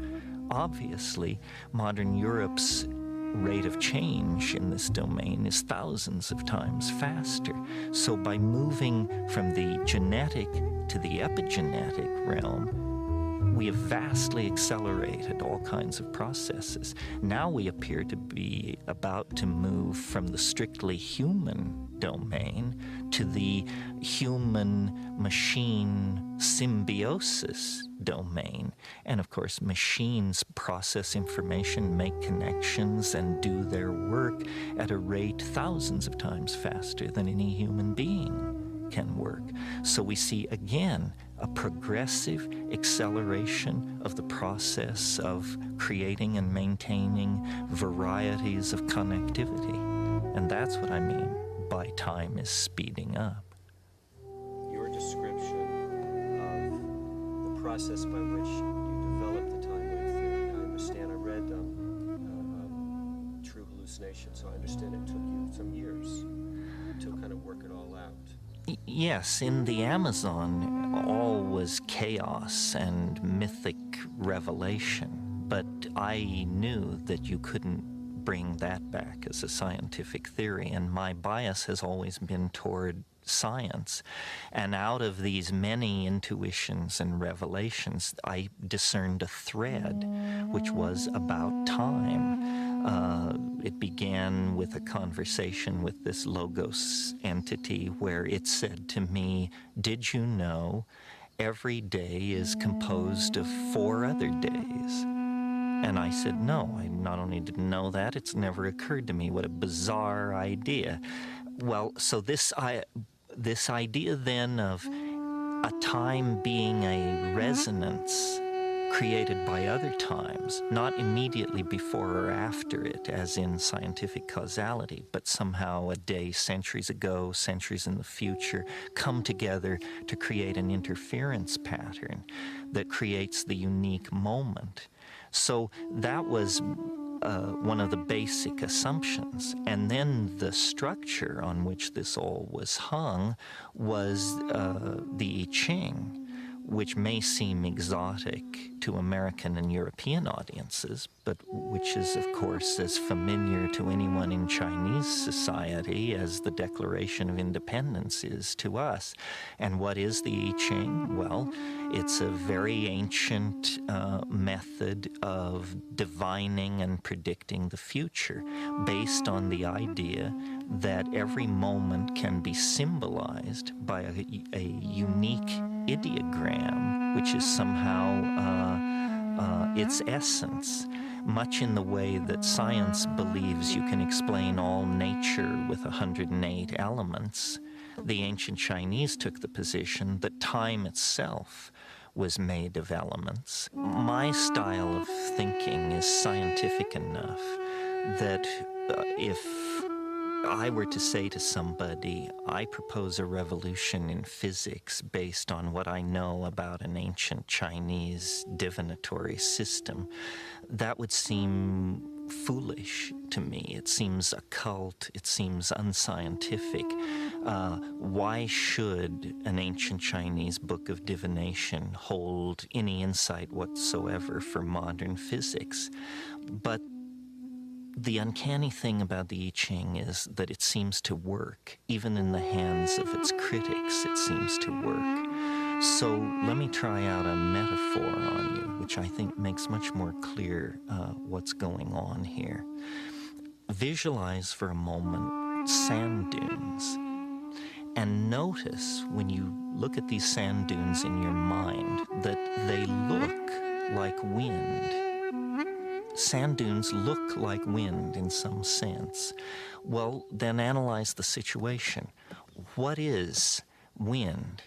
obviously modern Europe's rate of change in this domain is thousands of times faster. So by moving from the genetic to the epigenetic realm, we have vastly accelerated all kinds of processes. Now we appear to be about to move from the strictly human domain to the human-machine symbiosis domain. And of course, machines process information, make connections, and do their work at a rate thousands of times faster than any human being can work. So we see again a progressive acceleration of the process of creating and maintaining varieties of connectivity. And that's what I mean by time is speeding up. Your description of the process by which you developed the time wave theory, I understand. I read True Hallucination, so I understand it took you some years to kind of work it all out. Yes, in the Amazon, all was chaos and mythic revelation, but I knew that you couldn't bring that back as a scientific theory, and my bias has always been toward science. And out of these many intuitions and revelations, I discerned a thread which was about time. It began with a conversation with this Logos entity where it said to me, "Did you know every day is composed of 4 other days?" And I said, "No, I not only didn't know that, it's never occurred to me. What a bizarre idea." Well, so this idea then of a time being a resonance created by other times, not immediately before or after it, as in scientific causality, but somehow a day centuries ago, centuries in the future, come together to create an interference pattern that creates the unique moment. So that was one of the basic assumptions. And then the structure on which this all was hung was the I Ching, which may seem exotic to American and European audiences, but which is, of course, as familiar to anyone in Chinese society as the Declaration of Independence is to us. And what is the I Ching? Well, it's a very ancient method of divining and predicting the future, based on the idea that every moment can be symbolized by a unique ideogram, which is somehow its essence, much in the way that science believes you can explain all nature with 108 elements. The ancient Chinese took the position that time itself was made of elements. My style of thinking is scientific enough that if I were to say to somebody, I propose a revolution in physics based on what I know about an ancient Chinese divinatory system, that would seem foolish to me. It seems occult. It seems unscientific. Why should an ancient Chinese book of divination hold any insight whatsoever for modern physics? But the uncanny thing about the I Ching is that it seems to work. Even in the hands of its critics, it seems to work. So let me try out a metaphor on you, which I think makes much more clear what's going on here. Visualize for a moment sand dunes, and notice when you look at these sand dunes in your mind that they look like wind. Sand dunes look like wind in some sense. Well, then analyze the situation. What is wind?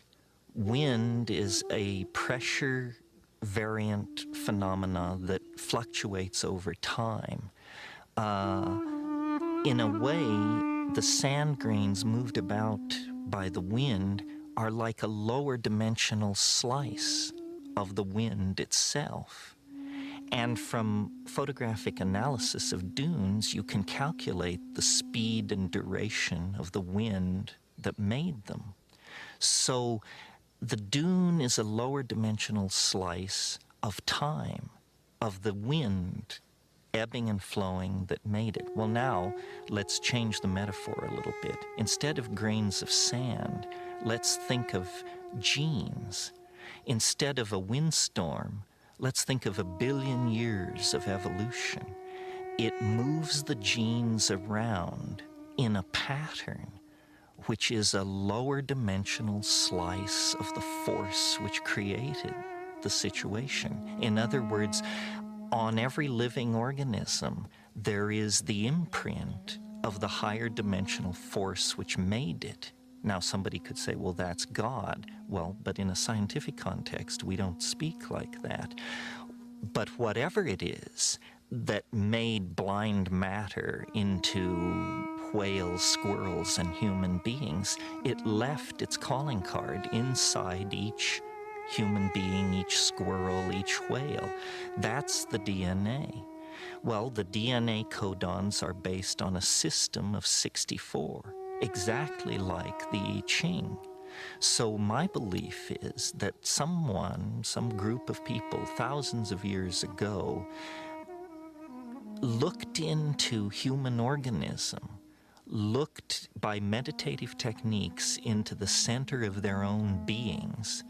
Wind is a pressure variant phenomena that fluctuates over time. In a way, the sand grains moved about by the wind are like a lower dimensional slice of the wind itself. And from photographic analysis of dunes, you can calculate the speed and duration of the wind that made them. So the dune is a lower dimensional slice of time, of the wind ebbing and flowing that made it. Well, now let's change the metaphor a little bit. Instead of grains of sand, let's think of genes. Instead of a windstorm, let's think of 1 billion years of evolution. It moves the genes around in a pattern, which is a lower dimensional slice of the force which created the situation. In other words, on every living organism, there is the imprint of the higher dimensional force which made it. Now, somebody could say, well, that's God. Well, but in a scientific context, we don't speak like that. But whatever it is that made blind matter into whales, squirrels, and human beings, it left its calling card inside each human being, each squirrel, each whale. That's the DNA. Well, the DNA codons are based on a system of 64. Exactly like the I Ching. So my belief is that some group of people thousands of years ago looked into human organism, looked by meditative techniques into the center of their own beings,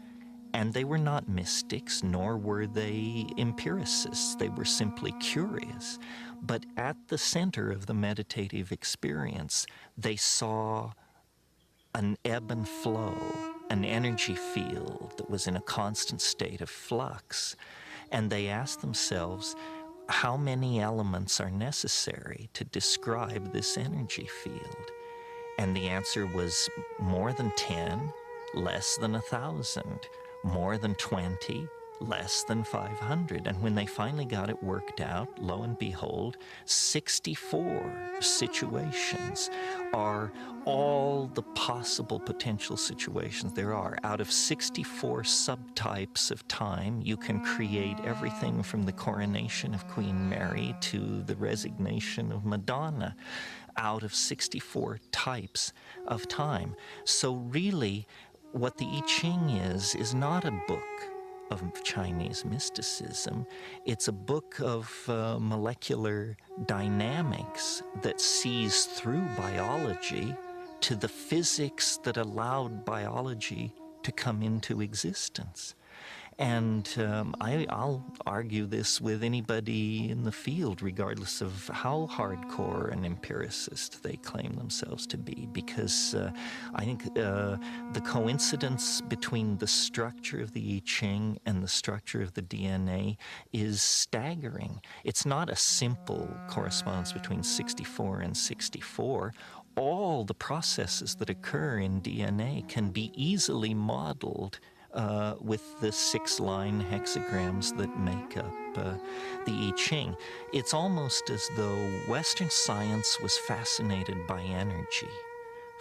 and they were not mystics, nor were they empiricists. They were simply curious. But at the center of the meditative experience, they saw an ebb and flow, an energy field that was in a constant state of flux. And they asked themselves, how many elements are necessary to describe this energy field? And the answer was more than 10, less than 1,000, more than 20, less than 500. And when they finally got it worked out, lo and behold, 64 situations are all the possible potential situations there are. Out of 64 subtypes of time, you can create everything from the coronation of Queen Mary to the resignation of Madonna out of 64 types of time. So really, what the I Ching is not a book of Chinese mysticism. It's a book of molecular dynamics that sees through biology to the physics that allowed biology to come into existence. And I'll argue this with anybody in the field, regardless of how hardcore an empiricist they claim themselves to be, because I think the coincidence between the structure of the I Ching and the structure of the DNA is staggering. It's not a simple correspondence between 64 and 64. All the processes that occur in DNA can be easily modeled with the 6-line hexagrams that make up the I Ching. It's almost as though Western science was fascinated by energy.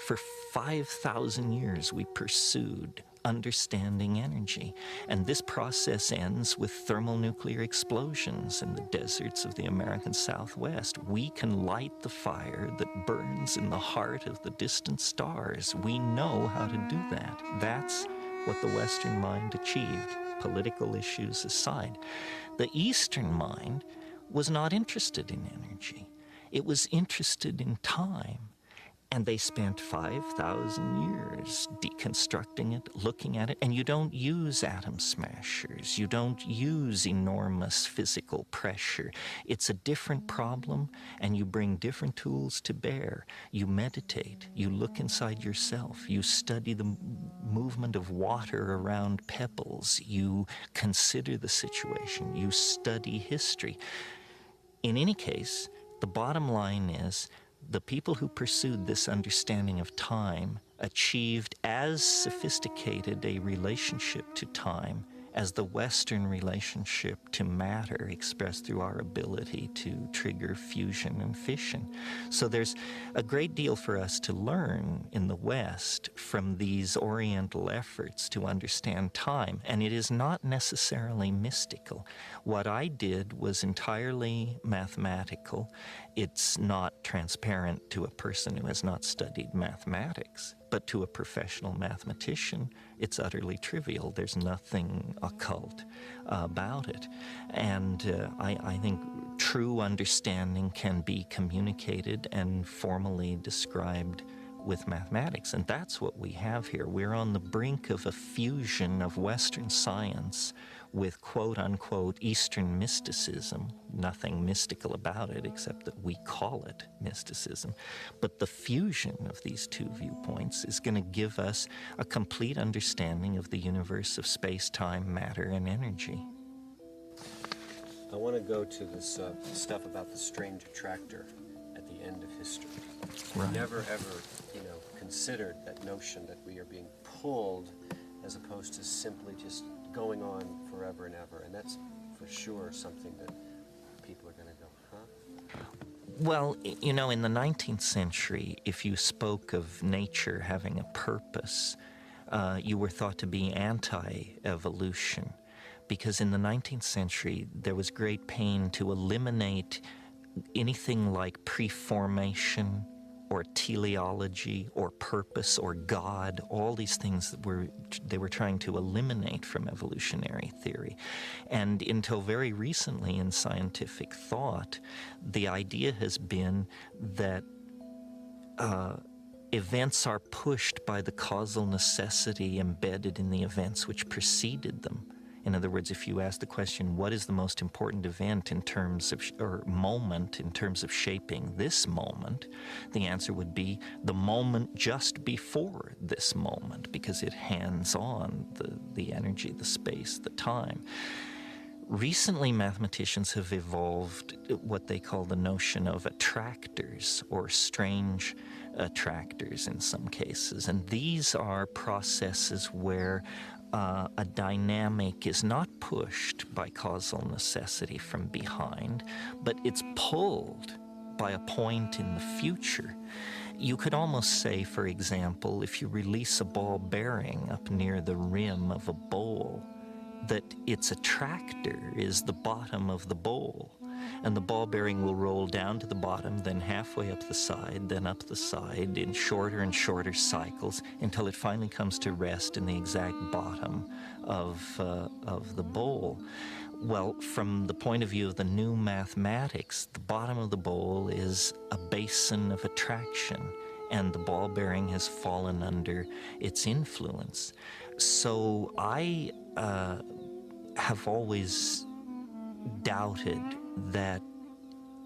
For 5,000 years we pursued understanding energy, and this process ends with thermonuclear explosions in the deserts of the American Southwest. We can light the fire that burns in the heart of the distant stars. We know how to do that. That's what the Western mind achieved, political issues aside. The Eastern mind was not interested in energy. It was interested in time. And they spent 5,000 years deconstructing it, looking at it. And you don't use atom smashers. You don't use enormous physical pressure. It's a different problem, and you bring different tools to bear. You meditate. You look inside yourself. You study the movement of water around pebbles. You consider the situation. You study history. In any case, the bottom line is, the people who pursued this understanding of time achieved as sophisticated a relationship to time as the Western relationship to matter expressed through our ability to trigger fusion and fission. So there's a great deal for us to learn in the West from these Oriental efforts to understand time, and it is not necessarily mystical. What I did was entirely mathematical. It's not transparent to a person who has not studied mathematics, but to a professional mathematician, it's utterly trivial. There's nothing occult about it. And I think true understanding can be communicated and formally described with mathematics. And that's what we have here. We're on the brink of a fusion of Western science with quote-unquote Eastern mysticism. Nothing mystical about it except that we call it mysticism. But the fusion of these two viewpoints is going to give us a complete understanding of the universe of space-time, matter, and energy. I want to go to this stuff about the strange attractor at the end of history. Right. Never ever, considered that notion that we are being pulled as opposed to simply just going on forever and ever. And that's for sure something that people are going to go, huh? Well, in the 19th century, if you spoke of nature having a purpose, you were thought to be anti-evolution. Because in the 19th century, there was great pain to eliminate anything like preformation or teleology or purpose or God, all these things that they were trying to eliminate from evolutionary theory. And until very recently in scientific thought, the idea has been that events are pushed by the causal necessity embedded in the events which preceded them. In other words, if you ask the question, what is the most important event in terms of, or moment in terms of shaping this moment, the answer would be the moment just before this moment, because it hands on the energy, the space, the time. Recently, mathematicians have evolved what they call the notion of attractors, or strange attractors in some cases. And these are processes where a dynamic is not pushed by causal necessity from behind, but it's pulled by a point in the future. You could almost say, for example, if you release a ball bearing up near the rim of a bowl, that its attractor is the bottom of the bowl. And the ball bearing will roll down to the bottom, then halfway up the side, then up the side in shorter and shorter cycles until it finally comes to rest in the exact bottom of the bowl. Well, from the point of view of the new mathematics, the bottom of the bowl is a basin of attraction, and the ball bearing has fallen under its influence. So I have always doubted that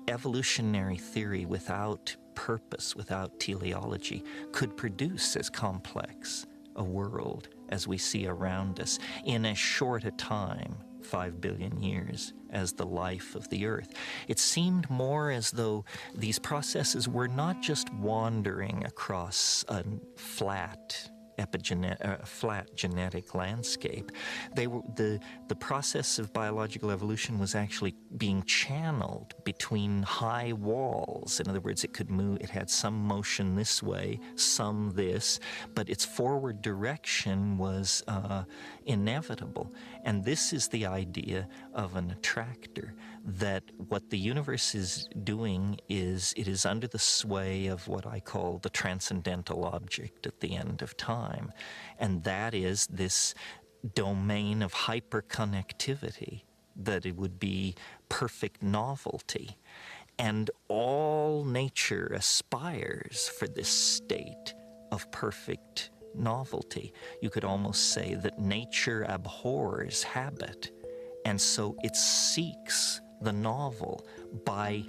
evolutionary theory without purpose, without teleology, could produce as complex a world as we see around us in as short a time, 5 billion years, as the life of the Earth. It seemed more as though these processes were not just wandering across a flat genetic landscape. They were the process of biological evolution was actually being channeled between high walls. In other words, it could move. It had some motion this way, some this, but its forward direction was inevitable. And this is the idea of an attractor, that what the universe is doing is it is under the sway of what I call the transcendental object at the end of time. And that is this domain of hyperconnectivity, that it would be perfect novelty. And all nature aspires for this state of perfect novelty. You could almost say that nature abhors habit, and so it seeks the novel by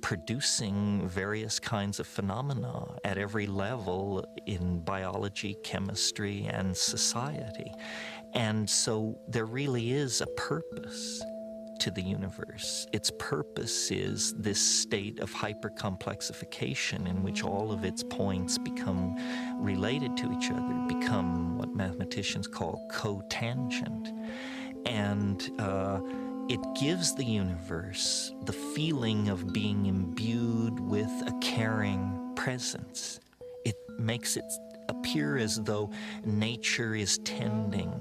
producing various kinds of phenomena at every level in biology, chemistry, and society. And so there really is a purpose to the universe. Its purpose is this state of hypercomplexification in which all of its points become related to each other, become what mathematicians call cotangent. And it gives the universe the feeling of being imbued with a caring presence. It makes it appear as though nature is tending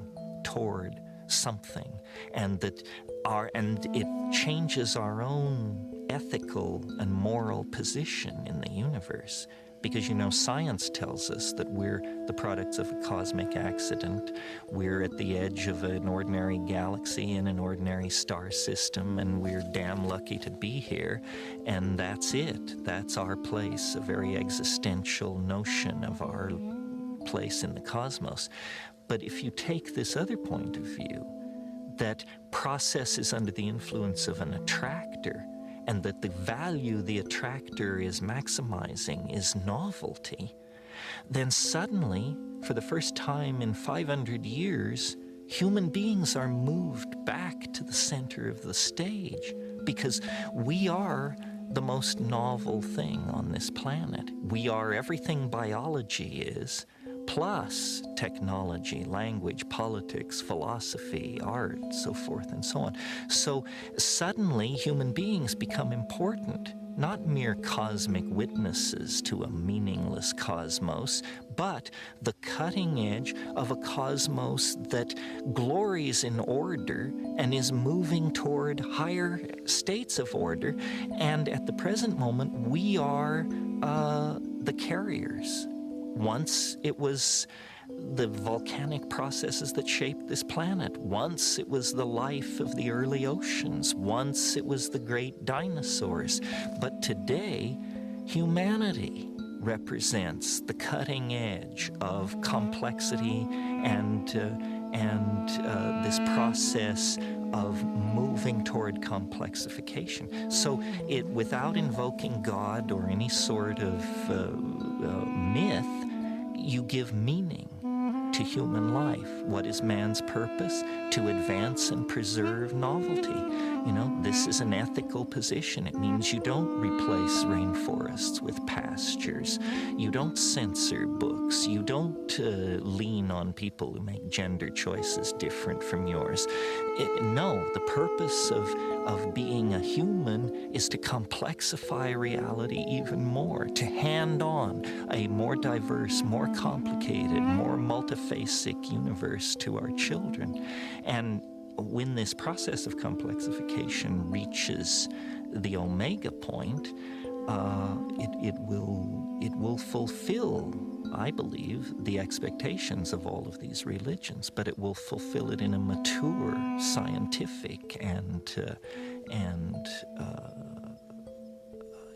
toward something, and that it changes our own ethical and moral position in the universe. Because, you know, science tells us that we're the products of a cosmic accident. We're at the edge of an ordinary galaxy in an ordinary star system, and we're damn lucky to be here. And that's it. That's our place, a very existential notion of our place in the cosmos. But if you take this other point of view, that process is under the influence of an attractor, and that the value the attractor is maximizing is novelty, then suddenly, for the first time in 500 years, human beings are moved back to the center of the stage, because we are the most novel thing on this planet. We are everything biology is, plus technology, language, politics, philosophy, art, so forth and so on. So suddenly human beings become important, not mere cosmic witnesses to a meaningless cosmos, but the cutting edge of a cosmos that glories in order and is moving toward higher states of order. And at the present moment, we are the carriers. Once it was the volcanic processes that shaped this planet. Once it was the life of the early oceans. Once it was the great dinosaurs. But today, humanity represents the cutting edge of complexity and this process of moving toward complexification. So it, without invoking God or any sort of myth, you give meaning to human life. What is man's purpose? To advance and preserve novelty. You know, this is an ethical position. It means you don't replace rainforests with pastures. You don't censor books. You don't lean on people who make gender choices different from yours. No, the purpose of being a human is to complexify reality even more, to hand on a more diverse, more complicated, more multifaceted universe to our children. And when this process of complexification reaches the omega point, it will fulfill, I believe, the expectations of all of these religions, but it will fulfill it in a mature, scientific, and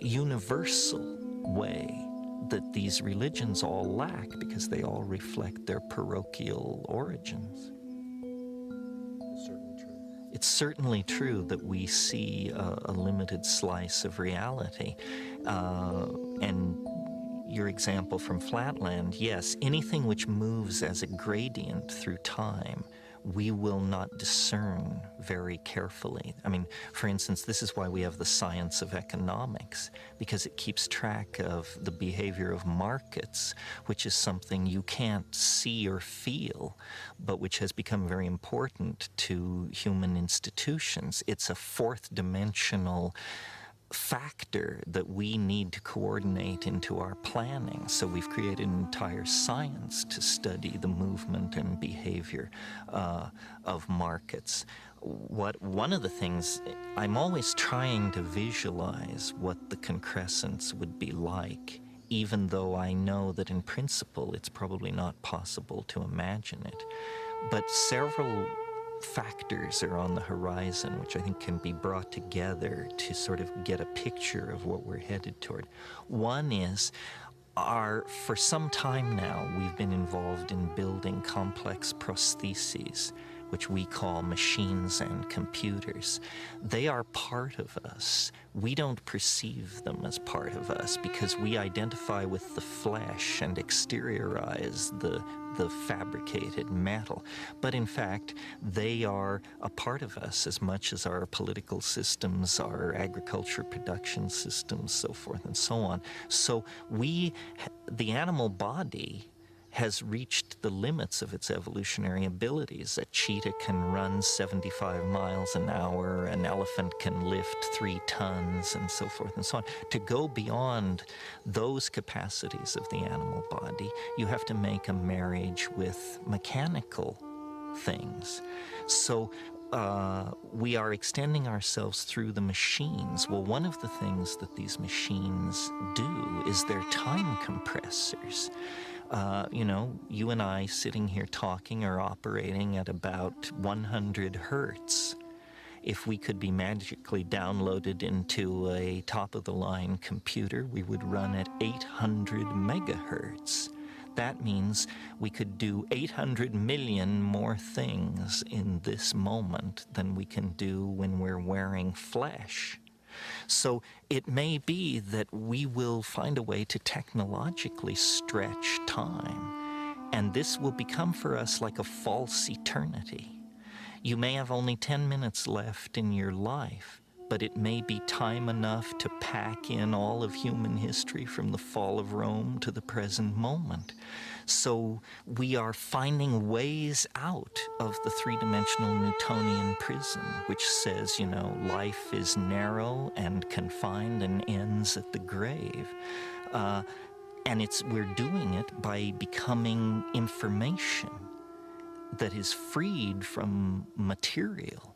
universal way that these religions all lack, because they all reflect their parochial origins. It's certainly true that we see a limited slice of reality. And your example from Flatland, yes, anything which moves as a gradient through time, we will not discern very carefully. I mean, for instance, this is why we have the science of economics, because it keeps track of the behavior of markets, which is something you can't see or feel, but which has become very important to human institutions. It's a fourth dimensional factor that we need to coordinate into our planning. So we've created an entire science to study the movement and behavior of markets. One of the things, I'm always trying to visualize what the concrescence would be like, even though I know that in principle it's probably not possible to imagine it. But several factors are on the horizon which I think can be brought together to sort of get a picture of what we're headed toward. One is, for some time now, we've been involved in building complex prostheses, which we call machines and computers. They are part of us. We don't perceive them as part of us because we identify with the flesh and exteriorize the fabricated metal. But in fact, they are a part of us as much as our political systems, our agriculture production systems, so forth and so on. So the animal body has reached the limits of its evolutionary abilities. A cheetah can run 75 miles an hour, an elephant can lift 3 tons, and so forth and so on. To go beyond those capacities of the animal body, you have to make a marriage with mechanical things. So we are extending ourselves through the machines. Well, one of the things that these machines do is they're time compressors. You know, you and I sitting here talking are operating at about 100 hertz. If we could be magically downloaded into a top-of-the-line computer, we would run at 800 megahertz. That means we could do 800 million more things in this moment than we can do when we're wearing flesh. So it may be that we will find a way to technologically stretch time, and this will become for us like a false eternity. You may have only 10 minutes left in your life, but it may be time enough to pack in all of human history from the fall of Rome to the present moment. So we are finding ways out of the three-dimensional Newtonian prison, which says, you know, life is narrow and confined and ends at the grave. And we're doing it by becoming information that is freed from material.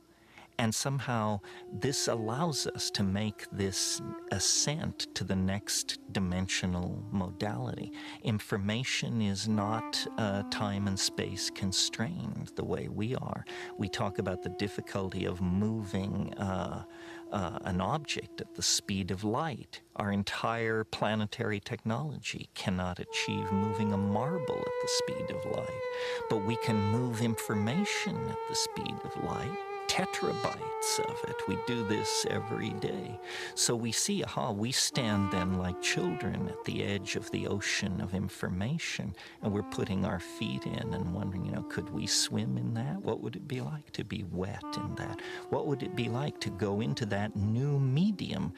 And somehow this allows us to make this ascent to the next dimensional modality. Information is not time and space constrained the way we are. We talk about the difficulty of moving an object at the speed of light. Our entire planetary technology cannot achieve moving a marble at the speed of light, but we can move information at the speed of light. tetrabytes of it. We do this every day. So we see, we stand then like children at the edge of the ocean of information, and we're putting our feet in and wondering, could we swim in that? What would it be like to be wet in that? What would it be like to go into that new medium?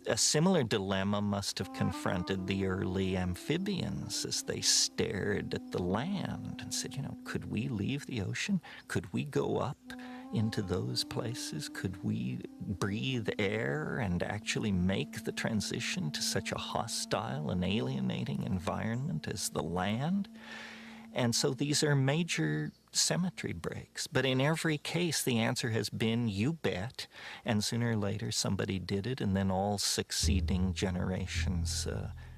A similar dilemma must have confronted the early amphibians as they stared at the land and said, could we leave the ocean? Could we go up into those places? Could we breathe air and actually make the transition to such a hostile and alienating environment as the land? And so these are major symmetry breaks. But in every case, the answer has been, you bet. And sooner or later, somebody did it, and then all succeeding generations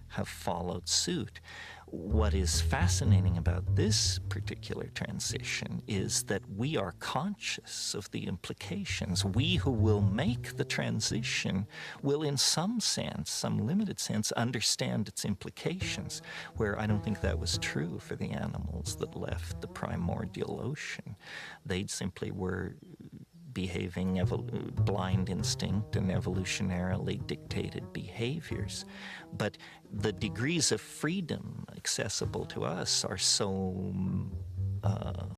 have followed suit. What is fascinating about this particular transition is that we are conscious of the implications. We who will make the transition will, in some sense, some limited sense, understand its implications, where I don't think that was true for the animals that left the primordial ocean. They simply were behaving blind instinct and evolutionarily dictated behaviors. But the degrees of freedom accessible to us are so